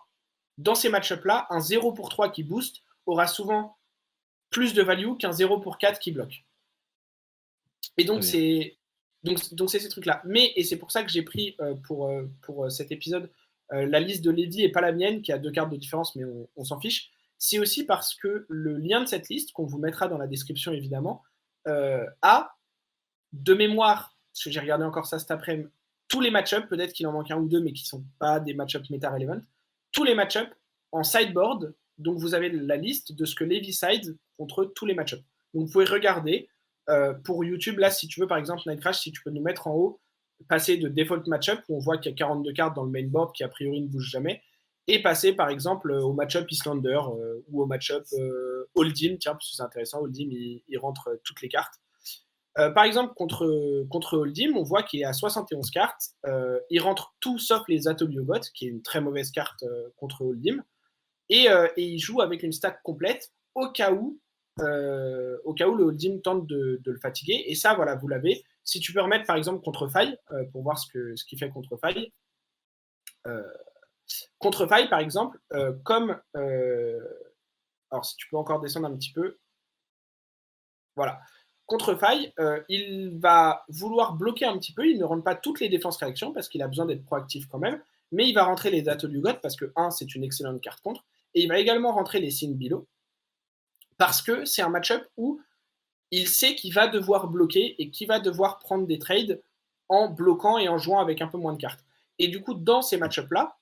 Speaker 2: dans ces match-ups-là, un 0 pour 3 qui booste aura souvent plus de value qu'un 0 pour 4 qui bloque. Et
Speaker 1: Très
Speaker 2: donc,
Speaker 1: bien.
Speaker 2: c'est ces trucs-là. Mais, et c'est pour ça que j'ai pris pour cet épisode la liste de Lady et pas la mienne, qui a deux cartes de différence, mais on s'en fiche. C'est aussi parce que le lien de cette liste, qu'on vous mettra dans la description évidemment, a de mémoire, parce que j'ai regardé encore ça cet après-midi, tous les match-ups, peut-être qu'il en manque un ou deux, mais qui ne sont pas des match-ups méta-relevant, tous les match-ups en sideboard, donc vous avez la liste de ce que Levi side contre tous les match-ups. Donc vous pouvez regarder pour YouTube, là, si tu veux, par exemple, Night Crash, si tu peux nous mettre en haut, passer de default match-up, où on voit qu'il y a 42 cartes dans le main board qui a priori ne bougent jamais, et passer par exemple au match-up Islander ou au match-up Hold'im, tiens, parce que c'est intéressant, Hold'im il rentre toutes les cartes. Par exemple, contre Hold'im, on voit qu'il est à 71 cartes. Il rentre tout sauf les Atoliogot, qui est une très mauvaise carte contre Hold'im. Et il joue avec une stack complète au cas où le Hold'im tente de le fatiguer. Et ça, voilà, vous l'avez. Si tu peux remettre, par exemple, contre Faille, pour voir ce qu'il fait contre Faille. Contre Faille, par exemple, comme... alors, si tu peux encore descendre un petit peu. Voilà. Contre Faille, il va vouloir bloquer un petit peu. Il ne rentre pas toutes les défenses réactions parce qu'il a besoin d'être proactif quand même. Mais il va rentrer les Atolugot parce que, c'est une excellente carte contre. Et il va également rentrer les Sing Below parce que c'est un match-up où il sait qu'il va devoir bloquer et qu'il va devoir prendre des trades en bloquant et en jouant avec un peu moins de cartes. Et du coup, dans ces match-ups-là,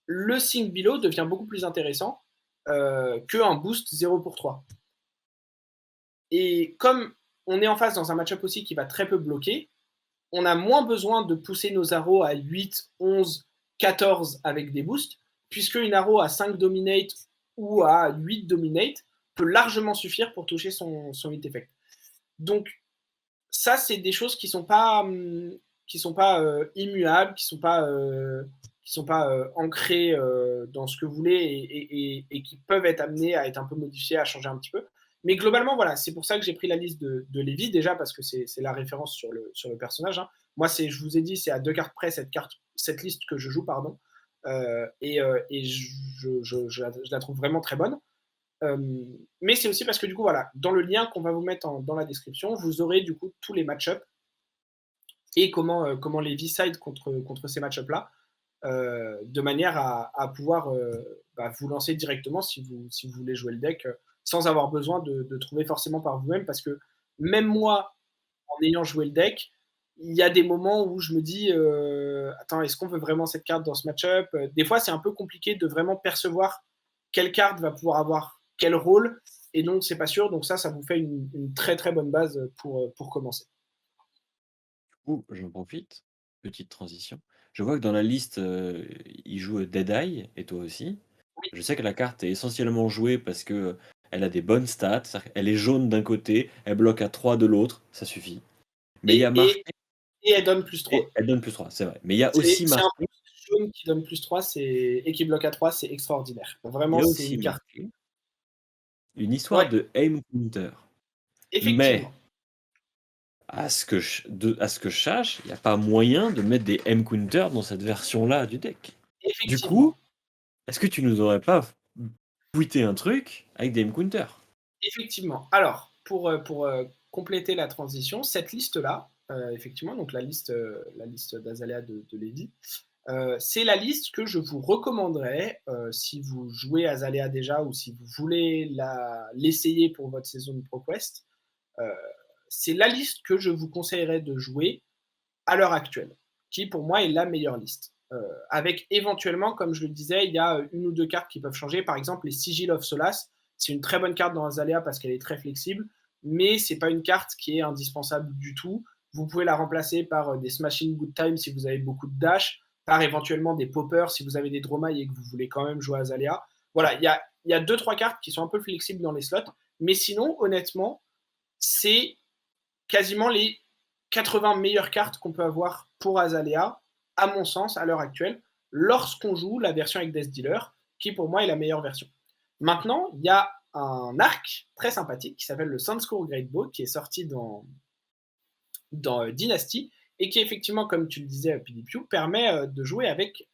Speaker 2: le Sing Below devient beaucoup plus intéressant qu'un boost 0 pour 3. Et comme on est en face dans un match-up aussi qui va très peu bloquer, on a moins besoin de pousser nos arrows à 8, 11, 14 avec des boosts, puisque une arrow à 5 dominate ou à 8 dominate peut largement suffire pour toucher son hit effect. Donc ça, c'est des choses qui sont pas immuables, qui sont pas ancrés dans ce que vous voulez et qui peuvent être amenés à être un peu modifiés, à changer un petit peu. Mais globalement, voilà, c'est pour ça que j'ai pris la liste de Lévi, déjà parce que c'est la référence sur le personnage. Hein. Moi, je vous ai dit, c'est à 2 cartes près cette liste que je joue, pardon. Et je la trouve vraiment très bonne. Mais c'est aussi parce que du coup, voilà, dans le lien qu'on va vous mettre dans la description, vous aurez du coup tous les match-ups et comment Lévi side contre ces match-ups-là, de manière à pouvoir vous lancer directement si vous voulez jouer le deck sans avoir besoin de trouver forcément par vous-même. Parce que même moi, en ayant joué le deck, il y a des moments où je me dis attends, est-ce qu'on veut vraiment cette carte dans ce match-up. Des fois, c'est un peu compliqué de vraiment percevoir quelle carte va pouvoir avoir quel rôle. Et donc, c'est pas sûr. Donc, ça vous fait une très très bonne base pour commencer.
Speaker 1: Ouh, j'en profite, petite transition. Je vois que dans la liste, il joue Deadeye et toi aussi.
Speaker 2: Oui.
Speaker 1: Je sais que la carte est essentiellement jouée parce que elle a des bonnes stats, c'est-à-dire qu'elle est jaune d'un côté, elle bloque à 3 de l'autre, ça suffit. Mais il y a
Speaker 2: Et,
Speaker 1: marqué
Speaker 2: et, et elle donne plus 3.
Speaker 1: et elle donne +3, c'est vrai. Mais il y a
Speaker 2: C'est
Speaker 1: aussi
Speaker 2: c'est un
Speaker 1: marqué
Speaker 2: plus jaune qui donne +3, et qui bloque à 3, c'est extraordinaire.
Speaker 1: il y
Speaker 2: Vraiment,
Speaker 1: a
Speaker 2: c'est
Speaker 1: aussi
Speaker 2: une carte.
Speaker 1: marqué une histoire
Speaker 2: Ouais,
Speaker 1: de aim counter. Mais
Speaker 2: effectivement.
Speaker 1: à ce que je sache, il y a pas moyen de mettre des aim counter dans cette version-là du deck. Du coup,
Speaker 2: Effectivement.
Speaker 1: est-ce que tu nous aurais pas tweeté un truc avec des aim counter?
Speaker 2: Effectivement. Alors, pour compléter la transition, cette liste-là, effectivement, donc la liste d'Azalea de Lévi, c'est la liste que je vous recommanderais si vous jouez Azalea déjà ou si vous voulez l'essayer pour votre saison de ProQuest. Euh, c'est la liste que je vous conseillerais de jouer à l'heure actuelle, qui pour moi est la meilleure liste. Avec éventuellement, comme je le disais, il y a une ou deux cartes qui peuvent changer. Par exemple, les Sigil of Solace, c'est une très bonne carte dans Azalea parce qu'elle est très flexible, mais c'est pas une carte qui est indispensable du tout. Vous pouvez la remplacer par des Smashing Good Time si vous avez beaucoup de dash, par éventuellement des poppers si vous avez des Dromai et que vous voulez quand même jouer Azalea. Voilà, il y a deux, trois cartes qui sont un peu flexibles dans les slots, mais sinon, honnêtement, c'est quasiment les 80 meilleures cartes qu'on peut avoir pour Azalea, à mon sens, à l'heure actuelle, lorsqu'on joue la version avec Death Dealer, qui pour moi est la meilleure version. Maintenant, il y a un arc très sympathique qui s'appelle le Sandscour Great Bow, qui est sorti dans Dynasty, et qui effectivement, comme tu le disais, PDPU, permet de jouer avec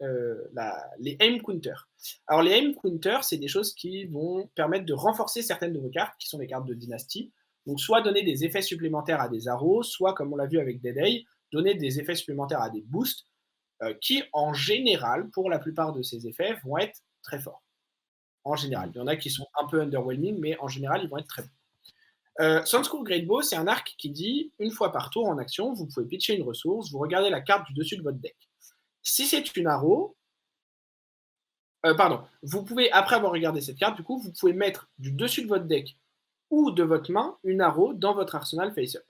Speaker 2: les aim counters. Alors les aim counters, c'est des choses qui vont permettre de renforcer certaines de vos cartes, qui sont les cartes de Dynasty. Donc soit donner des effets supplémentaires à des arrows, soit, comme on l'a vu avec Dead Eye, donner des effets supplémentaires à des boosts, qui en général, pour la plupart de ces effets, vont être très forts. En général.
Speaker 1: Mmh.
Speaker 2: Il y en a qui sont un peu underwhelming, mais en général, ils vont être très bons. Sunscrew Great Bow, c'est un arc qui dit une fois par tour en action, vous pouvez pitcher une ressource, vous regardez la carte du dessus de votre deck. Si c'est une arrow, pardon, vous pouvez, après avoir regardé cette carte, du coup, vous pouvez mettre du dessus de votre deck ou de votre main une arrow dans votre arsenal face-up.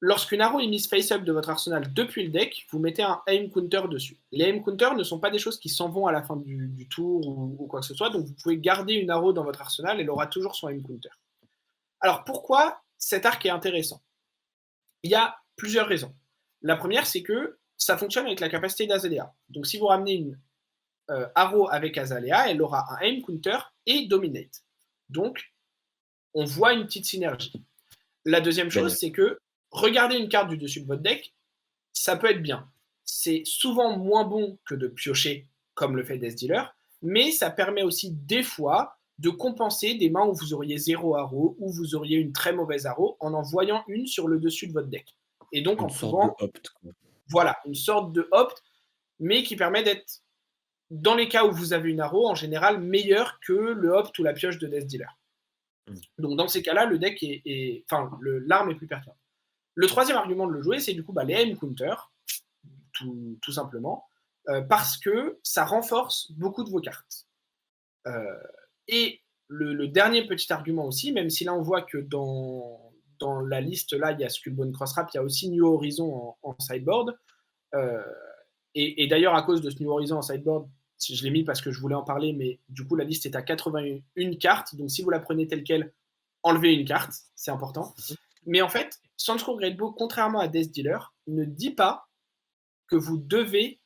Speaker 2: Lorsqu'une arrow est mise face-up de votre arsenal depuis le deck, vous mettez un aim counter dessus. Les aim counters ne sont pas des choses qui s'en vont à la fin du tour ou quoi que ce soit, donc vous pouvez garder une arrow dans votre arsenal, elle aura toujours son aim counter. Alors pourquoi cet arc est intéressant? Il y a plusieurs raisons. La première, c'est que ça fonctionne avec la capacité d'Azalea. Donc si vous ramenez une Arrow avec Azalea, elle aura un aim counter et dominate. Donc on voit une petite synergie. La deuxième chose,
Speaker 1: Belle
Speaker 2: c'est que regarder une carte du dessus de votre deck, ça peut être bien. C'est souvent moins bon que de piocher, comme le fait Death Dealer, mais ça permet aussi des fois de compenser des mains où vous auriez 0 arrow, ou vous auriez une très mauvaise arrow, en voyant une sur le dessus de votre deck. Et donc en
Speaker 1: une sorte de
Speaker 2: pouvant,
Speaker 1: opt, quoi.
Speaker 2: voilà, une sorte de opt, mais qui permet d'être, dans les cas où vous avez une arrow, en général, meilleur que le opt ou la pioche de Death Dealer.
Speaker 1: Mmh.
Speaker 2: Donc dans ces cas-là, le deck enfin, l'arme est plus pertinente. Le troisième argument de le jouer, c'est du coup les aim counters, tout simplement, parce que ça renforce beaucoup de vos cartes. Et le dernier petit argument aussi, même si là on voit que dans la liste là, il y a Skullbone Crossrap, il y a aussi New Horizon en sideboard. Euh, et d'ailleurs, à cause de ce New Horizon en sideboard, je l'ai mis parce que je voulais en parler, mais du coup, la liste est à 81 cartes. Donc si vous la prenez telle quelle, enlevez une carte, c'est important.
Speaker 1: Mmh.
Speaker 2: Mais en fait, Sandscour Great Bow, contrairement à Death Dealer, ne dit pas que vous devez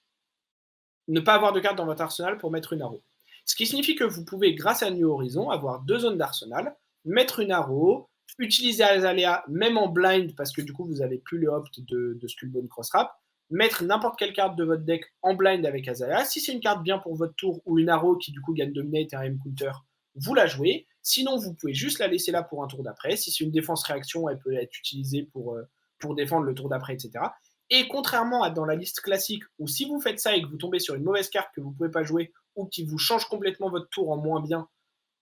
Speaker 2: ne pas avoir de carte dans votre arsenal pour mettre une arrow. Ce qui signifie que vous pouvez, grâce à New Horizon, avoir 2 zones d'arsenal, mettre une arrow, utiliser les aléas, même en blind, parce que du coup, vous n'avez plus le opt de Skullbone Crossrap, mettre n'importe quelle carte de votre deck en blind avec Azalea. Si c'est une carte bien pour votre tour ou une arrow qui du coup gagne Dominate et un M-Counter, vous la jouez. Sinon, vous pouvez juste la laisser là pour un tour d'après. Si c'est une défense-réaction, elle peut être utilisée pour défendre le tour d'après, etc. Et contrairement à dans la liste classique, où si vous faites ça et que vous tombez sur une mauvaise carte que vous ne pouvez pas jouer ou qui vous change complètement votre tour en moins bien,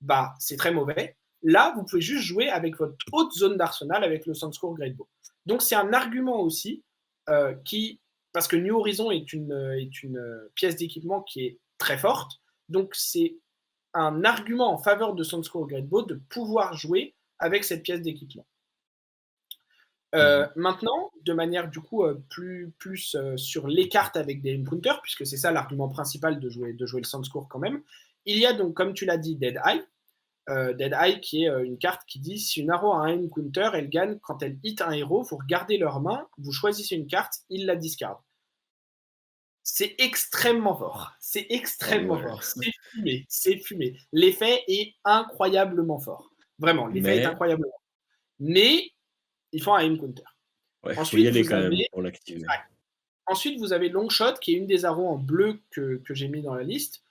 Speaker 2: bah c'est très mauvais. Là, vous pouvez juste jouer avec votre haute zone d'arsenal avec le Sunscore Greatbow. Donc c'est un argument aussi qui, parce que New Horizon est une pièce d'équipement qui est très forte, donc c'est un argument en faveur de Sunscore Greatbow de pouvoir jouer avec cette pièce d'équipement.
Speaker 1: Mmh.
Speaker 2: Maintenant, de manière du coup plus sur les cartes avec des counters, puisque c'est ça l'argument principal de jouer le Sandscourge quand même. Il y a donc, comme tu l'as dit, Dead Eye. Dead Eye qui est une carte qui dit si une arrow a un counter, elle gagne quand elle hit un héros, vous regardez leur main, vous choisissez une carte, ils la discardent. C'est extrêmement fort. C'est
Speaker 1: Ah
Speaker 2: extrêmement
Speaker 1: ouais.
Speaker 2: fort. C'est fumé. C'est fumé. L'effet est incroyablement fort. Vraiment, l'effet est
Speaker 1: Mais
Speaker 2: incroyablement fort. Mais il faut un aim counter.
Speaker 1: ouais, faut y
Speaker 2: Ensuite,
Speaker 1: aller
Speaker 2: vous
Speaker 1: quand même
Speaker 2: avez
Speaker 1: pour l'activer.
Speaker 2: ouais. Ensuite, vous avez Longshot, qui est une des arrows en bleu que j'ai mis dans la liste,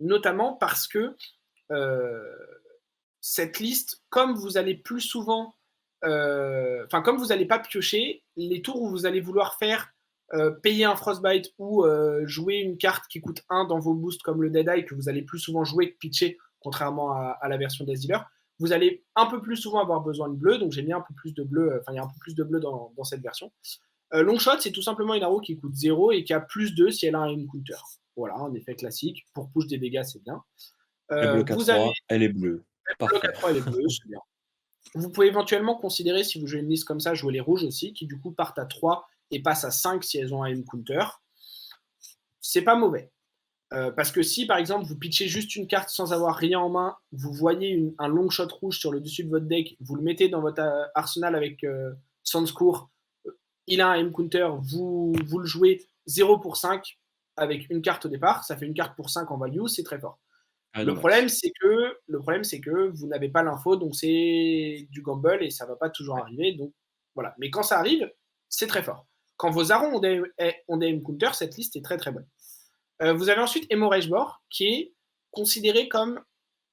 Speaker 2: notamment parce que cette liste, comme vous allez plus souvent, comme vous n'allez pas piocher, les tours où vous allez vouloir faire payer un Frostbite ou jouer une carte qui coûte 1 dans vos boosts comme le Dead Eye, que vous allez plus souvent jouer que pitcher, contrairement à la version Death Dealer, vous allez un peu plus souvent avoir besoin de bleu, donc j'ai mis un peu plus de bleu, il y a un peu plus de bleu dans cette version. Longshot, c'est tout simplement une arrow qui coûte 0 et qui a plus 2 si elle a un counter. Voilà, un effet classique. Pour push des dégâts, c'est bien.
Speaker 1: Elle bloque à
Speaker 2: Vous avez
Speaker 1: 3, elle est bleue.
Speaker 2: bloc à
Speaker 1: Parfait.
Speaker 2: 3 et les bleus, c'est bien. Vous pouvez éventuellement considérer, si vous jouez une liste comme ça, jouer les rouges aussi, qui du coup partent à 3 et passent à 5 si elles ont un counter. C'est pas mauvais. Parce que si par exemple vous pitchez juste une carte sans avoir rien en main, vous voyez un long shot rouge sur le dessus de votre deck, vous le mettez dans votre arsenal avec Sandscourge, il a un M-Counter, vous le jouez 0 pour 5 avec une carte au départ, ça fait une carte pour 5 en value, c'est très fort.
Speaker 1: Ah
Speaker 2: Le
Speaker 1: non
Speaker 2: problème,
Speaker 1: merci.
Speaker 2: c'est que vous n'avez pas l'info, donc c'est du gamble et ça va pas toujours
Speaker 1: Ouais.
Speaker 2: arriver. Donc voilà. Mais quand ça arrive, c'est très fort. Quand vos arons ont des M-Counter, cette liste est très très bonne. Vous avez ensuite Hemorrhage Bore, qui est considéré comme,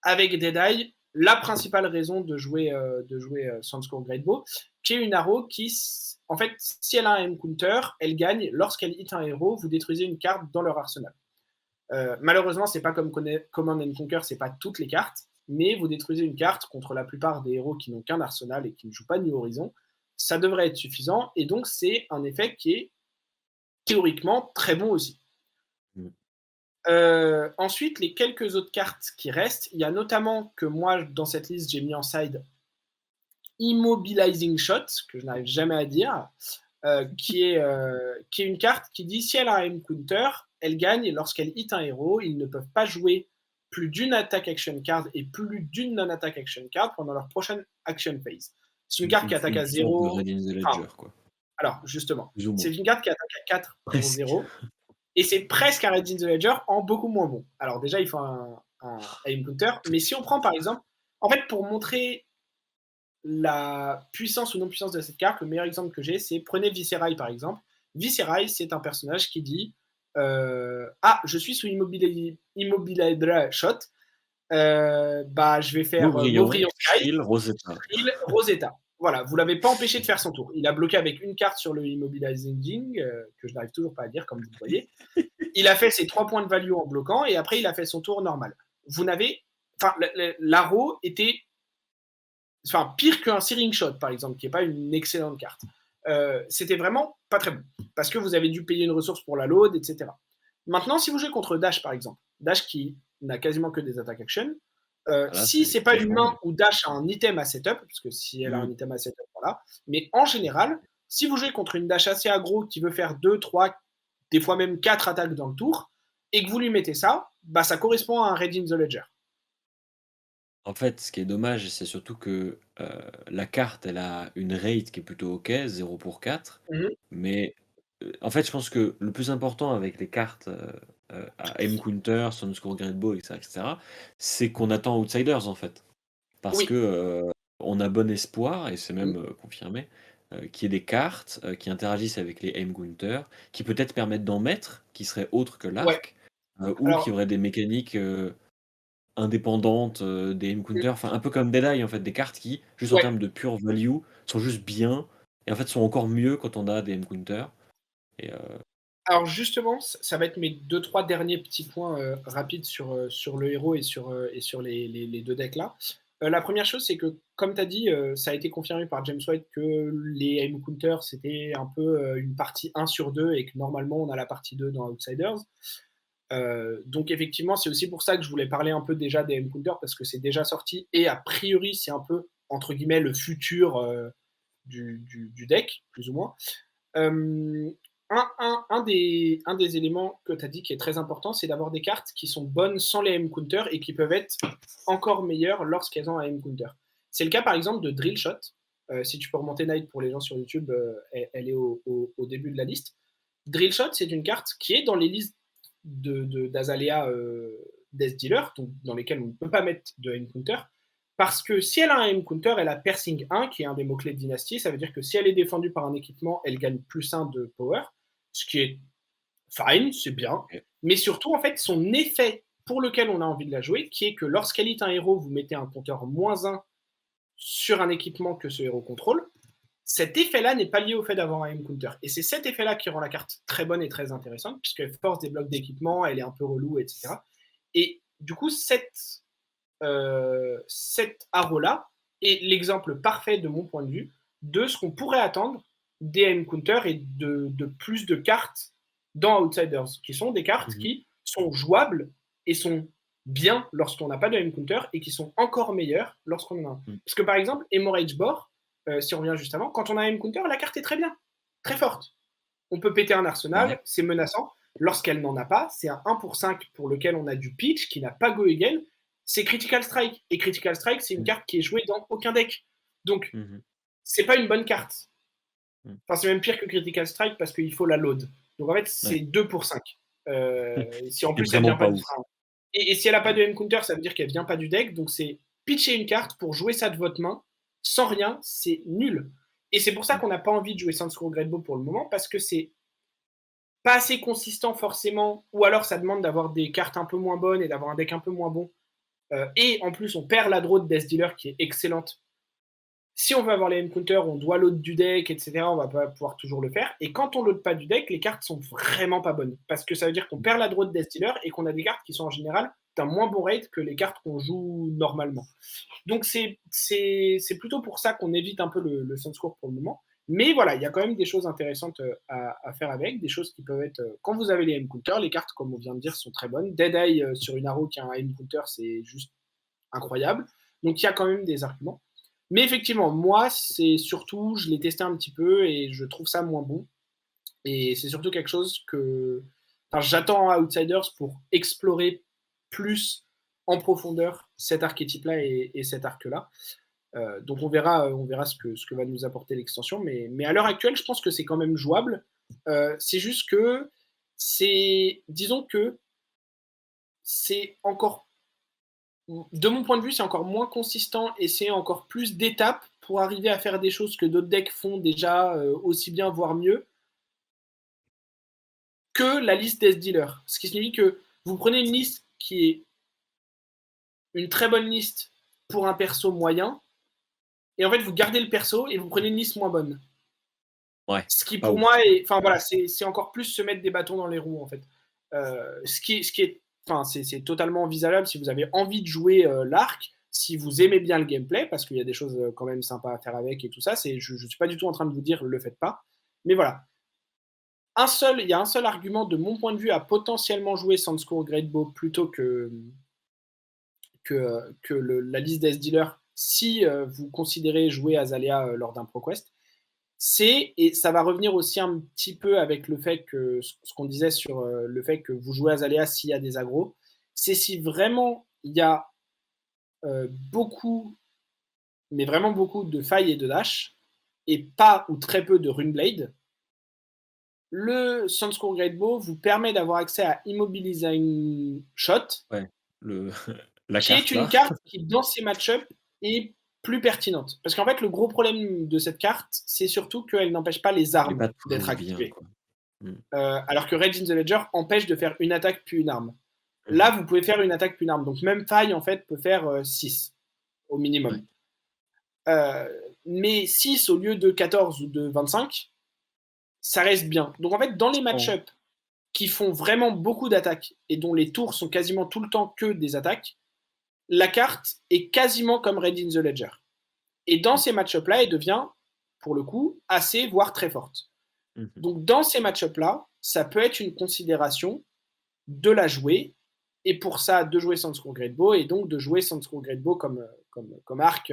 Speaker 2: avec Dead Eye, la principale raison de jouer Sandscore Greatbow, qui est une arrow qui, en fait, si elle a un M-Counter, elle gagne lorsqu'elle hit un héros, vous détruisez une carte dans leur arsenal. Malheureusement, c'est pas comme Command and Conquer, c'est pas toutes les cartes, mais vous détruisez une carte contre la plupart des héros qui n'ont qu'un arsenal et qui ne jouent pas New Horizon. Ça devrait être suffisant, et donc c'est un effet qui est théoriquement très bon aussi.
Speaker 1: Mmh.
Speaker 2: Ensuite, les quelques autres cartes qui restent, il y a notamment que moi, dans cette liste, j'ai mis en side Immobilizing Shot, que je n'arrive jamais à dire, qui est une carte qui dit si elle a un M-Counter, elle gagne lorsqu'elle hit un héros. Ils ne peuvent pas jouer plus d'une attack action card et plus d'une non-attack action card pendant leur prochaine action phase. C'est une carte qui attaque à
Speaker 1: Une sorte de
Speaker 2: 0.
Speaker 1: Red in the
Speaker 2: Enfin,
Speaker 1: Ledger, quoi.
Speaker 2: alors, justement,
Speaker 1: Plus ou moins.
Speaker 2: c'est une carte qui attaque à 4 pour
Speaker 1: Presque.
Speaker 2: 0. Et c'est presque un Red in the Ledger en beaucoup moins bon. Alors, déjà, il faut un aim counter. Mais si on prend par exemple, en fait, pour montrer la puissance ou non-puissance de cette carte, le meilleur exemple que j'ai, c'est prenez Viserai par exemple. Viserai, c'est un personnage qui dit ah, je suis sous Immobilizer Shot, bah, je vais faire
Speaker 1: Maubrion,
Speaker 2: Maubrion Sky,
Speaker 1: Shrill, Rosetta.
Speaker 2: Shrill, Rosetta. Voilà, vous l'avez pas empêché de faire son tour. Il a bloqué avec une carte sur le Immobilizing, que je n'arrive toujours pas à dire, comme vous le voyez. Il a fait ses 3 points de value en bloquant, et après, il a fait son tour normal. Vous n'avez. Enfin, l'Arrow était pire qu'un Searing Shot, par exemple, qui n'est pas une excellente carte. C'était vraiment pas très bon, parce que vous avez dû payer une ressource pour la load, etc. Maintenant, si vous jouez contre Dash, par exemple, Dash qui n'a quasiment que des attack action,
Speaker 1: Ah là,
Speaker 2: si
Speaker 1: c'est
Speaker 2: c'est pas
Speaker 1: vachement
Speaker 2: une main
Speaker 1: bien.
Speaker 2: où Dash a un item à setup, parce que si elle a un
Speaker 1: Mmh.
Speaker 2: item à setup, voilà, mais en général, si vous jouez contre une Dash assez aggro qui veut faire 2, 3, des fois même 4 attaques dans le tour, et que vous lui mettez ça, bah ça correspond à un Red in the Ledger.
Speaker 1: En fait, ce qui est dommage, c'est surtout que, la carte, elle a une rate qui est plutôt OK, 0 pour 4,
Speaker 2: Mhm.
Speaker 1: mais En fait, je pense que le plus important avec les cartes, à M-Counter, Sunscore Greatbow et cetera, c'est qu'on attend Outsiders, en fait. Parce que,
Speaker 2: Oui.
Speaker 1: on a bon espoir et c'est
Speaker 2: Mmh.
Speaker 1: même, confirmé, qu'il y ait des cartes, qui interagissent avec les M-Counter, qui peut-être permettent d'en mettre, qui seraient autres que
Speaker 2: Ouais.
Speaker 1: l'arc, ou qui
Speaker 2: Alors,
Speaker 1: auraient des mécaniques, indépendantes, des
Speaker 2: mmh,
Speaker 1: M-Counter, enfin un peu comme Deadeye en fait, des cartes qui, juste en
Speaker 2: ouais.
Speaker 1: termes de pure value, sont juste bien et en fait sont encore mieux quand on a des M-Counter et
Speaker 2: Alors justement, ça va être mes deux trois derniers petits points, rapides sur le héros et sur les 2 decks là. La première chose, c'est que comme tu as dit, ça a été confirmé par James White que les aim counters, c'était un peu, une partie 1 sur 2 et que normalement on a la partie 2 dans Outsiders. Donc effectivement, c'est aussi pour ça que je voulais parler un peu déjà des aim counters parce que c'est déjà sorti et a priori, c'est un peu entre guillemets «le futur», du deck, plus ou moins. Euh, un des éléments que tu as dit qui est très important, c'est d'avoir des cartes qui sont bonnes sans les M-Counter et qui peuvent être encore meilleures lorsqu'elles ont un M-Counter. C'est le cas par exemple de Drill Shot. Si tu peux remonter Night pour les gens sur YouTube, elle est au début de la liste. Drill Shot, c'est une carte qui est dans les listes d'Azalea Death Dealer, donc dans lesquelles on ne peut pas mettre de M-Counter, parce que si elle a un M-Counter, elle a Piercing 1, qui est un des mots-clés de Dynasty. Ça veut dire que si elle est défendue par un équipement, elle gagne +1 de power, ce qui est fine, c'est bien.
Speaker 1: OK.
Speaker 2: Mais surtout, en fait, son effet pour lequel on a envie de la jouer, qui est que lorsqu'elle est un héros, vous mettez un compteur -1 sur un équipement que ce héros contrôle. Cet effet-là n'est pas lié au fait d'avoir un M-Counter. Et c'est cet effet-là qui rend la carte très bonne et très intéressante, puisqu'elle force des blocs d'équipement, elle est un peu relou, etc. Et du coup, cet haro-là est l'exemple parfait, de mon point de vue, de ce qu'on pourrait attendre des M-Counter et de plus de cartes dans Outsiders, qui sont des cartes
Speaker 1: Mmh.
Speaker 2: qui sont jouables et sont bien lorsqu'on n'a pas de M-Counter et qui sont encore meilleures lorsqu'on en a un.
Speaker 1: Mmh.
Speaker 2: Parce que par exemple, Hemorrhage Bore, si on revient juste avant, quand on a un M-Counter, la carte est très bien, très forte. On peut péter un
Speaker 1: Ouais.
Speaker 2: arsenal, c'est menaçant. Lorsqu'elle n'en a pas, c'est un 1 pour 5 pour lequel on a du pitch qui n'a pas go again. C'est Critical Strike. Et Critical Strike, c'est une
Speaker 1: Mmh.
Speaker 2: carte qui est jouée dans aucun deck. Donc,
Speaker 1: Mmh.
Speaker 2: c'est pas une bonne carte.
Speaker 1: Mmh.
Speaker 2: Enfin, c'est même pire que Critical Strike parce qu'il faut la load. Donc, en fait, c'est
Speaker 1: Ouais.
Speaker 2: 2 pour 5. Si en
Speaker 1: C'est
Speaker 2: plus elle
Speaker 1: vraiment
Speaker 2: vient pas
Speaker 1: pas
Speaker 2: du.
Speaker 1: ouf.
Speaker 2: Enfin, et si elle a pas
Speaker 1: Ouais.
Speaker 2: de M-Counter, ça veut dire qu'elle vient pas du deck. Donc, c'est pitcher une carte pour jouer ça de votre main sans rien. C'est nul. Et c'est pour ça
Speaker 1: Mmh.
Speaker 2: qu'on n'a pas envie de jouer Sandscroll Greatbow pour le moment parce que c'est pas assez consistant forcément, ou alors ça demande d'avoir des cartes un peu moins bonnes et d'avoir un deck un peu moins bon. Et en plus, on perd la draw de Death Dealer qui est excellente. Si on veut avoir les M-Counters, on doit load du deck, etc. On va pas pouvoir toujours le faire. Et quand on load pas du deck, les cartes sont vraiment pas bonnes. Parce que ça veut dire qu'on perd la draw de Death Dealer et qu'on a des cartes qui sont en général d'un moins bon rate que les cartes qu'on joue normalement. Donc c'est plutôt pour ça qu'on évite un peu le Sunscore pour le moment. Mais voilà, il y a quand même des choses intéressantes à faire avec, des choses qui peuvent être. Quand vous avez les M-Counters, les cartes, comme on vient de dire, sont très bonnes. Dead Eye sur une arrow qui a un M-Counter, c'est juste incroyable. Donc il y a quand même des arguments. Mais effectivement, moi, c'est surtout, je l'ai testé un petit peu et je trouve ça moins bon. Et c'est surtout quelque chose que. Enfin, j'attends à Outsiders pour explorer plus en profondeur cet archétype-là et cet arc-là. Donc on verra ce que va nous apporter l'extension. Mais à l'heure actuelle, je pense que c'est quand même jouable. C'est juste que disons que c'est encore, de mon point de vue, c'est encore moins consistant et c'est encore plus d'étapes pour arriver à faire des choses que d'autres decks font déjà aussi bien, voire mieux, que la liste Death Dealer. Ce qui signifie que vous prenez une liste qui est une très bonne liste pour un perso moyen, et en fait vous gardez le perso et vous prenez une liste moins bonne.
Speaker 1: Ouais,
Speaker 2: Ce qui
Speaker 1: pas
Speaker 2: pour
Speaker 1: ouf.
Speaker 2: moi est, enfin voilà, c'est encore plus se mettre des bâtons dans les roues en fait. Ce qui est, enfin c'est totalement envisageable si vous avez envie de jouer l'arc, si vous aimez bien le gameplay, parce qu'il y a des choses quand même sympas à faire avec et tout ça. Je suis pas du tout en train de vous dire le faites pas, mais voilà. Il y a un seul argument de mon point de vue à potentiellement jouer Sandscore Greatbow plutôt que la liste Death Dealer si vous considérez jouer Azalea lors d'un ProQuest. Et ça va revenir aussi un petit peu avec le fait que ce qu'on disait sur le fait que vous jouez Azalea s'il y a des agros, c'est si vraiment il y a beaucoup, mais vraiment beaucoup de failles et de dash, et pas ou très peu de Runeblade, Le Sunscore Great Bow vous permet d'avoir accès à Immobilizing Shot,
Speaker 1: Ouais, le la
Speaker 2: qui est
Speaker 1: carte
Speaker 2: une
Speaker 1: là.
Speaker 2: carte qui, dans ces match-ups, est plus pertinente. Parce qu'en fait, le gros problème de cette carte, c'est surtout qu'elle n'empêche pas les
Speaker 1: Elle est
Speaker 2: armes
Speaker 1: pas
Speaker 2: d'être
Speaker 1: toujours bien,
Speaker 2: activées.
Speaker 1: quoi. Mmh.
Speaker 2: Alors que Rage in the Ledger empêche de faire une attaque puis une arme.
Speaker 1: Mmh mh.
Speaker 2: Là, vous pouvez faire une attaque puis une arme. Donc même faille, en fait, peut faire 6 au
Speaker 1: Ouais.
Speaker 2: minimum. Mais 6 au lieu de 14 ou de 25, ça reste bien. Donc en fait, dans les
Speaker 1: Bon.
Speaker 2: match-ups qui font vraiment beaucoup d'attaques et dont les tours sont quasiment tout le temps que des attaques, la carte est quasiment comme Red in the Ledger. Et dans
Speaker 1: Mmh.
Speaker 2: ces match-ups-là, elle devient, pour le coup, assez, voire très forte.
Speaker 1: Mmh mh.
Speaker 2: Donc dans ces match-ups-là, ça peut être une considération de la jouer, et pour ça, de jouer Sandscore Great Bow, et donc de jouer Sandscore Great Bow comme arc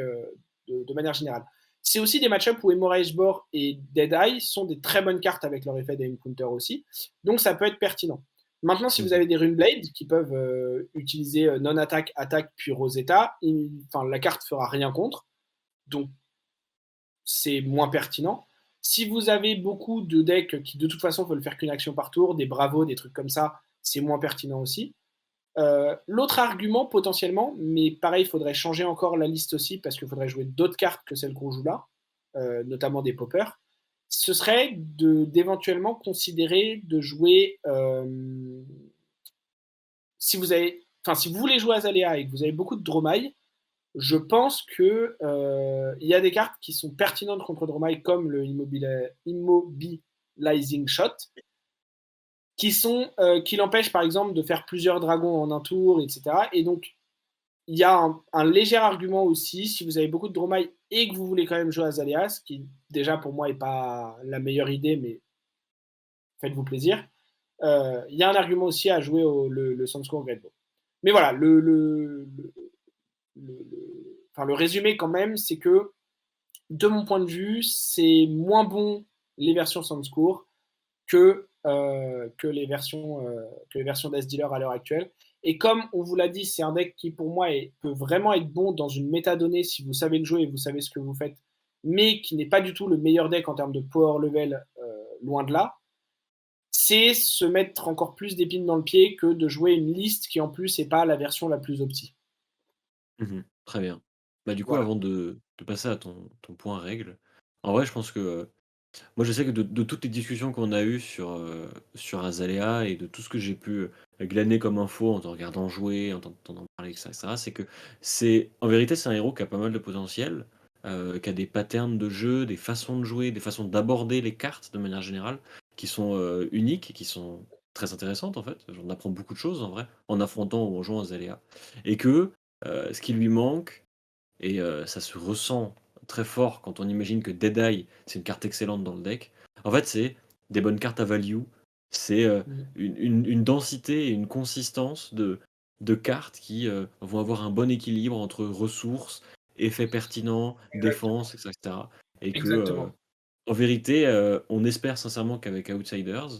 Speaker 2: de manière générale. C'est aussi des match-ups où Hemorrhage Bore et Dead Eye sont des très bonnes cartes avec leur effet d'aim counter aussi, donc ça peut être pertinent. Maintenant, si
Speaker 1: Mmh
Speaker 2: vous
Speaker 1: mh.
Speaker 2: avez des Runeblade qui peuvent utiliser non-attaque, attaque, puis Rosetta, la carte fera rien contre, donc c'est moins pertinent. Si vous avez beaucoup de decks qui de toute façon veulent faire qu'une action par tour, des Bravos, des trucs comme ça, c'est moins pertinent aussi. L'autre argument potentiellement, mais pareil, il faudrait changer encore la liste aussi parce qu'il faudrait jouer d'autres cartes que celles qu'on joue là, notamment des poppers. Ce serait d'éventuellement considérer de jouer si vous voulez jouer Azalea et que vous avez beaucoup de Dromai, je pense que il y a des cartes qui sont pertinentes contre Dromai comme le Immobilizing Shot, qui l'empêchent par exemple de faire plusieurs dragons en un tour, etc. Et donc il y a un léger argument aussi, si vous avez beaucoup de Dromai et que vous voulez quand même jouer Azalea, ce qui déjà pour moi n'est pas la meilleure idée, mais faites-vous plaisir. Il y a un argument aussi à jouer le Sunscore Great Bow. Mais voilà, le résumé quand même, c'est que de mon point de vue, c'est moins bon les versions Sunscore que les versions Death Dealer à l'heure actuelle. Et comme on vous l'a dit, c'est un deck qui pour moi peut vraiment être bon dans une métadonnée si vous savez le jouer et vous savez ce que vous faites, mais qui n'est pas du tout le meilleur deck en termes de power level, loin de là. C'est se mettre encore plus d'épines dans le pied que de jouer une liste qui en plus n'est pas la version la plus opti.
Speaker 1: Mmh mh. Très bien. Bah, du coup,
Speaker 2: Voilà.
Speaker 1: avant de passer à ton point règle, en vrai, je pense que, moi, je sais que de toutes les discussions qu'on a eues sur Azalea et de tout ce que j'ai pu, glaner comme info en te regardant jouer, en t'entendant parler et cetera, c'est que en vérité, c'est un héros qui a pas mal de potentiel, qui a des patterns de jeu, des façons de jouer, des façons d'aborder les cartes de manière générale qui sont, uniques et qui sont très intéressantes, en fait. J'en apprends beaucoup de choses, en vrai, en affrontant ou en jouant Azalea et que, ce qui lui manque et ça se ressent très fort quand on imagine que Deadeye, c'est une carte excellente dans le deck. En fait, c'est des bonnes cartes à value, c'est,
Speaker 2: Mmh.
Speaker 1: une densité et une consistance de cartes qui, vont avoir un bon équilibre entre ressources, effets pertinents,
Speaker 2: Exactement.
Speaker 1: défense et cetera et que,
Speaker 2: Exactement.
Speaker 1: en vérité, on espère sincèrement qu'avec Outsiders,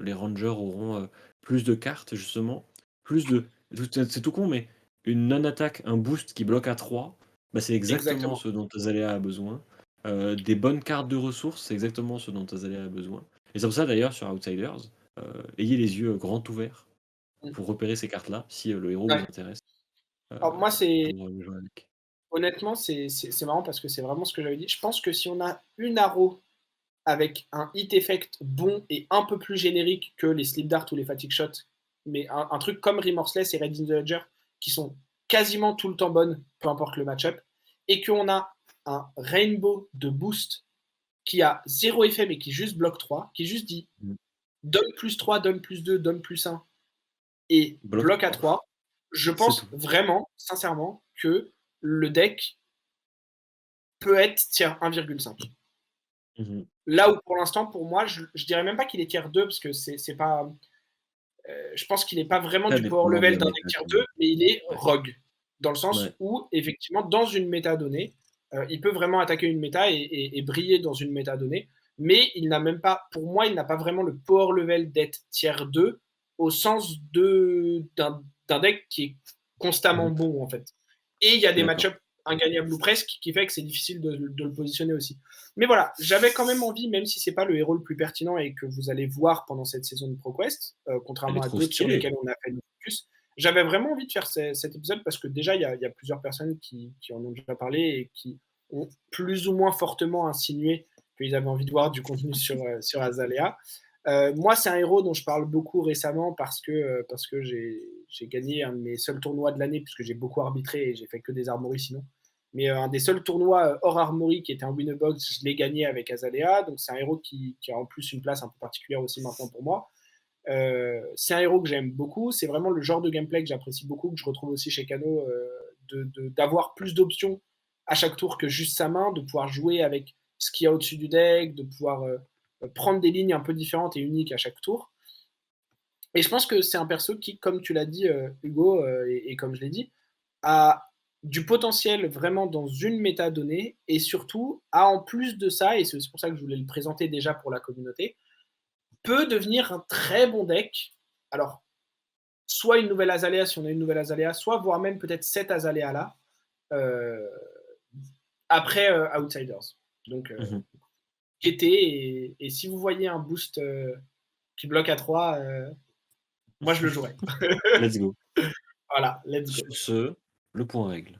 Speaker 1: les Rangers auront, plus de cartes justement, plus de c'est tout con, mais une non-attaque, un boost qui bloque à 3, bah, c'est exactement
Speaker 2: Exactement.
Speaker 1: ce dont Azalea a besoin. Des bonnes cartes de ressources, c'est exactement ce dont Azalea a besoin. Et c'est pour ça d'ailleurs sur Outsiders, ayez les yeux grands ouverts
Speaker 2: Mmh.
Speaker 1: pour repérer ces cartes-là, si, le héros vous
Speaker 2: Ouais.
Speaker 1: intéresse, heu,
Speaker 2: Alors moi, c'est
Speaker 1: pour, jouer avec.
Speaker 2: honnêtement, c'est marrant parce que c'est vraiment ce que j'avais dit. Je pense que si on a une arrow avec un hit effect bon et un peu plus générique que les slip dart ou les fatigue shots, mais un truc comme Remorseless et Red in the Ledger qui sont quasiment tout le temps bonnes, peu importe le match-up, et qu'on a un rainbow de boost qui a zéro effet mais qui juste bloque 3, qui juste dit
Speaker 1: Mmh.
Speaker 2: donne plus 3, donne plus 2, donne plus 1 et
Speaker 1: Bloc
Speaker 2: bloque à
Speaker 1: 3,
Speaker 2: 3, je
Speaker 1: c'est tout.
Speaker 2: pense vraiment, sincèrement, que le deck peut être tier 1,5.
Speaker 1: Mmh mh.
Speaker 2: Là où pour l'instant, pour moi, je dirais même pas qu'il est tier 2 parce que c'est pas. Je pense qu'il n'est pas vraiment
Speaker 1: Ça
Speaker 2: du power
Speaker 1: dépend de
Speaker 2: level
Speaker 1: la
Speaker 2: d'un deck
Speaker 1: méta
Speaker 2: tier
Speaker 1: quand
Speaker 2: 2,
Speaker 1: même.
Speaker 2: mais il est
Speaker 1: Ouais,
Speaker 2: rogue. Dans le sens
Speaker 1: ouais,
Speaker 2: où, effectivement, dans une méta donnée, il peut vraiment attaquer une méta et briller dans une méta donnée. Mais il n'a même pas, pour moi, il n'a pas vraiment le power level d'être tier 2 au sens d'un deck qui est
Speaker 1: mmh
Speaker 2: constamment
Speaker 1: mh.
Speaker 2: bon, en fait. Et il y a des
Speaker 1: D'accord.
Speaker 2: match-ups. ingagnable ou presque, qui fait que c'est difficile de le positionner aussi. Mais voilà, j'avais quand même envie, même si c'est pas le héros le plus pertinent et que vous allez voir pendant cette saison de ProQuest,
Speaker 1: Elle est
Speaker 2: contrairement à
Speaker 1: trop
Speaker 2: d'autres sur
Speaker 1: stylée.
Speaker 2: lesquels on a fait le focus, j'avais vraiment envie de faire cet épisode parce que déjà, il y a plusieurs personnes qui en ont déjà parlé et qui ont plus ou moins fortement insinué qu'ils avaient envie de voir du contenu sur Azalea. Moi, c'est un héros dont je parle beaucoup récemment parce que j'ai gagné un de mes seuls tournois de l'année, puisque j'ai beaucoup arbitré et j'ai fait que des armories sinon. Mais un des seuls tournois hors armory qui était un Winnerbox, je l'ai gagné avec Azalea. Donc c'est un héros qui a en plus une place un peu particulière aussi maintenant pour moi. C'est un héros que j'aime beaucoup. C'est vraiment le genre de gameplay que j'apprécie beaucoup, que je retrouve aussi chez Kano, d'avoir plus d'options à chaque tour que juste sa main, de pouvoir jouer avec ce qu'il y a au-dessus du deck, de pouvoir prendre des lignes un peu différentes et uniques à chaque tour. Et je pense que c'est un perso qui, comme tu l'as dit, Hugo, et comme je l'ai dit, a du potentiel vraiment dans une méta donnée et surtout a en plus de ça, et c'est aussi pour ça que je voulais le présenter déjà pour la communauté, peut devenir un très bon deck. Alors, soit une nouvelle Azalea si on a une nouvelle Azalea, soit voire même peut-être cette Azalea là, euh, après Outsiders. Donc,
Speaker 1: Mmh.
Speaker 2: GT, et si vous voyez un boost qui bloque à 3, moi je le jouerai.
Speaker 1: Let's go.
Speaker 2: Voilà, let's go.
Speaker 1: Sur ce, le point règle.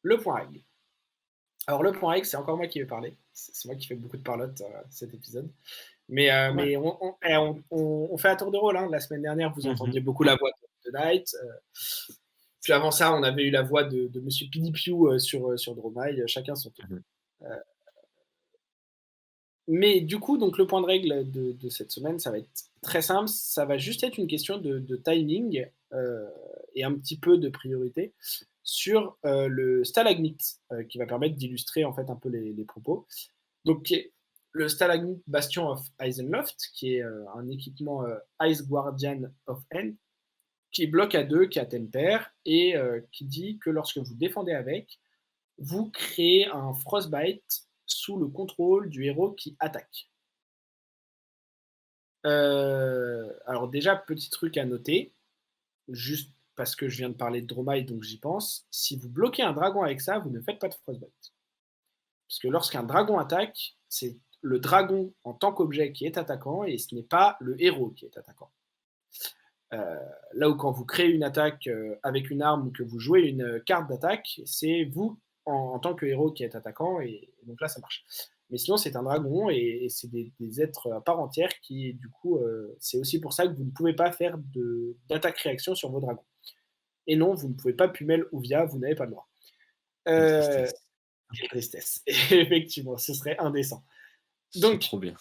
Speaker 2: Le point règle. Alors, le point règle, c'est encore moi qui vais parler. C'est moi qui fais beaucoup de parlotte cet épisode. Mais,
Speaker 1: Pas mal.
Speaker 2: on fait un tour de rôle. Hein. La semaine dernière, vous
Speaker 1: Mmh.
Speaker 2: entendiez beaucoup la voix de Knight. Puis avant ça, on avait eu la voix de Monsieur Pidipiu sur Dromaille. Chacun son tour.
Speaker 1: Mmh.
Speaker 2: Euh, mais du coup, donc le point de règle de cette semaine, ça va être très simple. Ça va juste être une question de timing et un petit peu de priorité sur le stalagmite qui va permettre d'illustrer en fait un peu les propos. Donc, le Stalagmite Bastion of Eisenloft, qui est un équipement Ice Guardian of End, qui bloque à 2, qui a temper, et qui dit que lorsque vous défendez avec, vous créez un Frostbite sous le contrôle du héros qui attaque. Alors déjà, petit truc à noter, juste parce que je viens de parler de Dromai, donc j'y pense, si vous bloquez un dragon avec ça, vous ne faites pas de Frostbite. Parce que lorsqu'un dragon attaque, c'est le dragon en tant qu'objet qui est attaquant et ce n'est pas le héros qui est attaquant. Là où quand vous créez une attaque avec une arme ou que vous jouez une carte d'attaque, c'est vous en tant que héros qui êtes attaquant et donc là ça marche. Mais sinon c'est un dragon et c'est des êtres à part entière qui du coup c'est aussi pour ça que vous ne pouvez pas faire d'attaque-réaction sur vos dragons. Et non, vous ne pouvez pas Pumel ou Via, vous n'avez pas le droit.
Speaker 1: Quelle
Speaker 2: Euh,
Speaker 1: tristesse.
Speaker 2: quelle tristesse. Effectivement, ce serait indécent.
Speaker 1: C'est
Speaker 2: Donc,
Speaker 1: trop bien.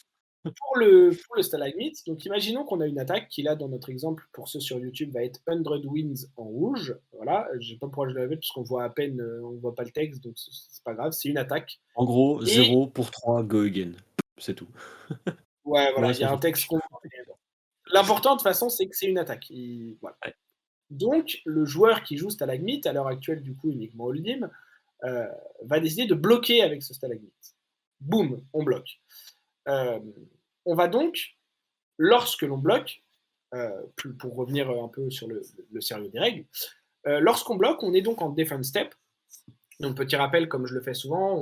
Speaker 2: pour le stalagmite, donc imaginons qu'on a une attaque qui, là, dans notre exemple, pour ceux sur YouTube, va être 100 Winds en rouge. Voilà, je sais pas pourquoi je l'avais, puisqu'on voit à peine, on voit pas le texte, donc c'est pas grave, c'est une attaque.
Speaker 1: En gros,
Speaker 2: Et
Speaker 1: 0 pour 3 go again. C'est tout.
Speaker 2: ouais,
Speaker 1: Le
Speaker 2: voilà, il
Speaker 1: reste,
Speaker 2: y
Speaker 1: on
Speaker 2: a un
Speaker 1: s'en
Speaker 2: texte
Speaker 1: fiche.
Speaker 2: qu'on voit. L'important, de toute façon, c'est que c'est une attaque. Voilà.
Speaker 1: Ouais.
Speaker 2: Donc, le joueur qui joue stalagmite, à l'heure actuelle, du coup, uniquement Oldim, va décider de bloquer avec ce stalagmite. Boum, on bloque. Euh, on va donc, lorsque l'on bloque, pour revenir un peu sur le sérieux des règles, lorsqu'on bloque, on est donc en defense step. Donc, petit rappel, comme je le fais souvent,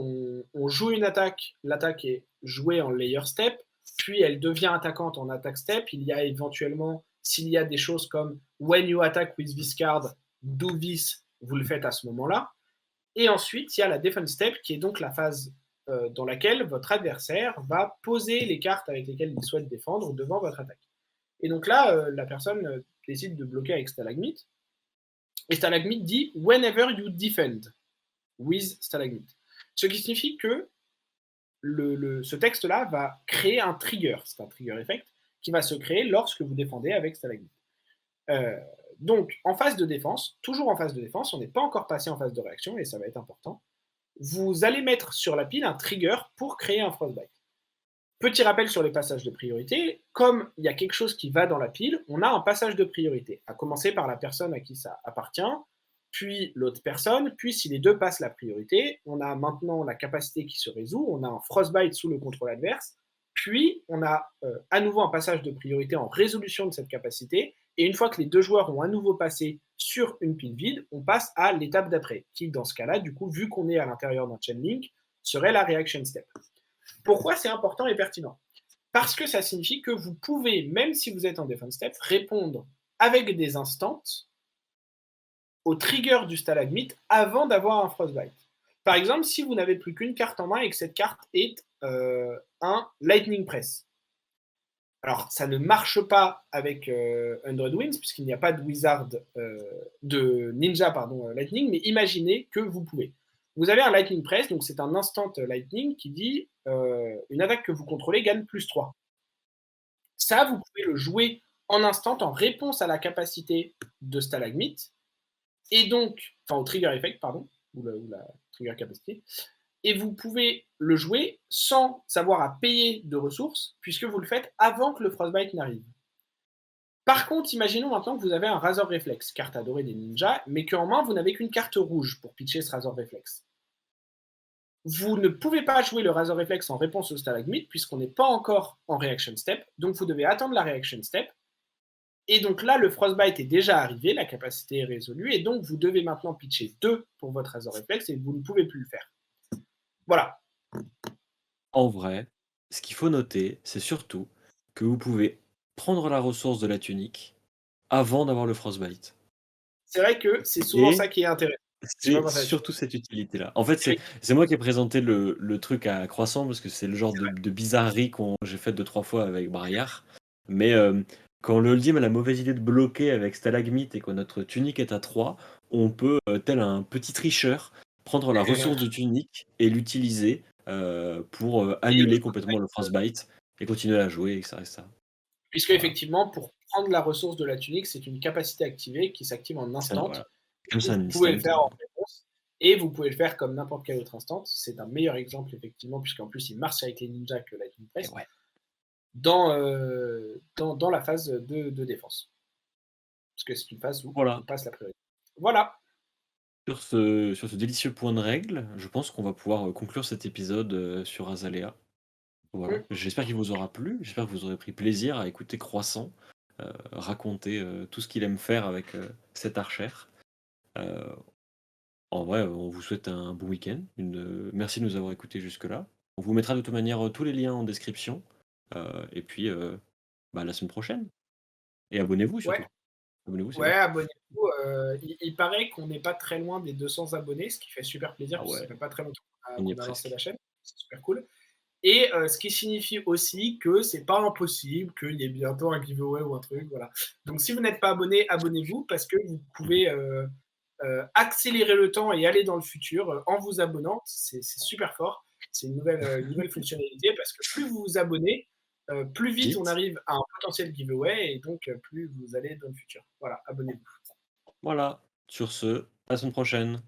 Speaker 2: on joue une attaque, l'attaque est jouée en layer step, puis elle devient attaquante en attack step. Il y a éventuellement, s'il y a des choses comme when you attack with this card, do this, vous le faites à ce moment-là. Et ensuite, il y a la defense step, qui est donc la phase dans laquelle votre adversaire va poser les cartes avec lesquelles il souhaite défendre devant votre attaque. Et donc là, la personne décide de bloquer avec Stalagmite. Et Stalagmite dit whenever you defend with Stalagmite. Ce qui signifie que ce texte-là va créer un trigger. C'est un trigger effect qui va se créer lorsque vous défendez avec Stalagmite. Donc, en phase de défense, toujours en phase de défense, on n'est pas encore passé en phase de réaction et ça va être important. Vous allez mettre sur la pile un trigger pour créer un Frostbite. Petit rappel sur les passages de priorité, comme il y a quelque chose qui va dans la pile, on a un passage de priorité, à commencer par la personne à qui ça appartient, puis l'autre personne, puis si les deux passent la priorité, on a maintenant la capacité qui se résout, on a un Frostbite sous le contrôle adverse, puis on a à nouveau un passage de priorité en résolution de cette capacité, et une fois que les deux joueurs ont à nouveau passé sur une pile vide, on passe à l'étape d'après, qui dans ce cas-là, du coup, vu qu'on est à l'intérieur d'un chain link, serait la reaction step. Pourquoi c'est important et pertinent? Parce que ça signifie que vous pouvez, même si vous êtes en defense step, répondre avec des instants au trigger du stalagmite avant d'avoir un frostbite. Par exemple, si vous n'avez plus qu'une carte en main et que cette carte est un lightning press. Alors, ça ne marche pas avec 100 Winds, puisqu'il n'y a pas de wizard, de ninja, lightning, mais imaginez que vous pouvez. Vous avez un lightning press, donc c'est un instant lightning qui dit une attaque que vous contrôlez gagne plus 3. Ça, vous pouvez le jouer en instant en réponse à la capacité de stalagmite, et donc, enfin au trigger effect, pardon, ou la trigger capacité, et vous pouvez le jouer sans avoir à payer de ressources, puisque vous le faites avant que le Frostbite n'arrive. Par contre, imaginons maintenant que vous avez un Razor Reflex, carte adorée des ninjas, mais qu'en main, vous n'avez qu'une carte rouge pour pitcher ce Razor Reflex. Vous ne pouvez pas jouer le Razor Reflex en réponse au stalagmite, puisqu'on n'est pas encore en Reaction Step, donc vous devez attendre la Reaction Step, et donc là, le Frostbite est déjà arrivé, la capacité est résolue, et donc vous devez maintenant pitcher 2 pour votre Razor Reflex, et vous ne pouvez plus le faire. Voilà.
Speaker 1: En vrai, ce qu'il faut noter, c'est surtout que vous pouvez prendre la ressource de la tunique avant d'avoir le frostbite.
Speaker 2: C'est vrai que c'est souvent
Speaker 1: Et
Speaker 2: ça qui est intéressant. Je sais pas
Speaker 1: c'est
Speaker 2: pensé là-dessus.
Speaker 1: surtout cette utilité-là. En fait,
Speaker 2: Oui,
Speaker 1: c'est moi qui ai présenté le truc à Croissant parce que c'est le genre de bizarrerie qu'on j'ai fait 2-3 fois avec Braillard. Mais quand le Ultime a la mauvaise idée de bloquer avec Stalagmite et que notre tunique est à 3, on peut, tel un petit tricheur, prendre la ressource de tunique et l'utiliser pour
Speaker 2: et le
Speaker 1: annuler complètement
Speaker 2: Frostbite,
Speaker 1: le frostbite et continuer à jouer et que ça reste ça.
Speaker 2: puisque
Speaker 1: Voilà.
Speaker 2: effectivement, pour prendre la ressource de la tunique, c'est une capacité activée qui s'active en instant.
Speaker 1: Voilà. Comme
Speaker 2: Et
Speaker 1: c'est un
Speaker 2: vous pouvez le
Speaker 1: instant.
Speaker 2: faire en réponse, et vous pouvez le faire comme n'importe quel autre instant. C'est un meilleur exemple, effectivement, puisqu'en plus, il marche avec les ninjas que Lightning
Speaker 1: Et
Speaker 2: Press,
Speaker 1: ouais.
Speaker 2: dans la phase de défense. Parce que c'est une phase où on
Speaker 1: Voilà.
Speaker 2: passe la priorité. Voilà.
Speaker 1: Sur ce délicieux point de règle, je pense qu'on va pouvoir conclure cet épisode sur Azalea. Voilà.
Speaker 2: Mm.
Speaker 1: J'espère qu'il vous aura plu. J'espère que vous aurez pris plaisir à écouter Croissant raconter tout ce qu'il aime faire avec cette archère. Euh, En vrai, on vous souhaite un bon week-end. Merci de nous avoir écoutés jusque-là. On vous mettra de toute manière tous les liens en description. Et puis, bah, à la semaine prochaine. Et abonnez-vous
Speaker 2: Ouais,
Speaker 1: surtout. Abonnez-vous, c'est
Speaker 2: ouais,
Speaker 1: bien.
Speaker 2: abonnez-vous. Il paraît qu'on n'est pas très loin des 200 abonnés, ce qui fait super plaisir,
Speaker 1: Ah
Speaker 2: puisque ça
Speaker 1: ouais,
Speaker 2: fait pas très longtemps
Speaker 1: on y est
Speaker 2: qu'on a lancé
Speaker 1: presque.
Speaker 2: la chaîne. C'est super cool. Et ce qui signifie aussi que c'est pas impossible qu'il y ait bientôt un giveaway ou un truc, voilà. Donc si vous n'êtes pas abonné, abonnez-vous parce que vous pouvez accélérer le temps et aller dans le futur en vous abonnant. C'est super fort. C'est une nouvelle fonctionnalité parce que plus vous vous abonnez, plus vite on
Speaker 1: Vite.
Speaker 2: arrive à un potentiel giveaway et donc plus vous allez dans le futur. Voilà, abonnez-vous.
Speaker 1: Voilà. Sur ce, à la semaine prochaine.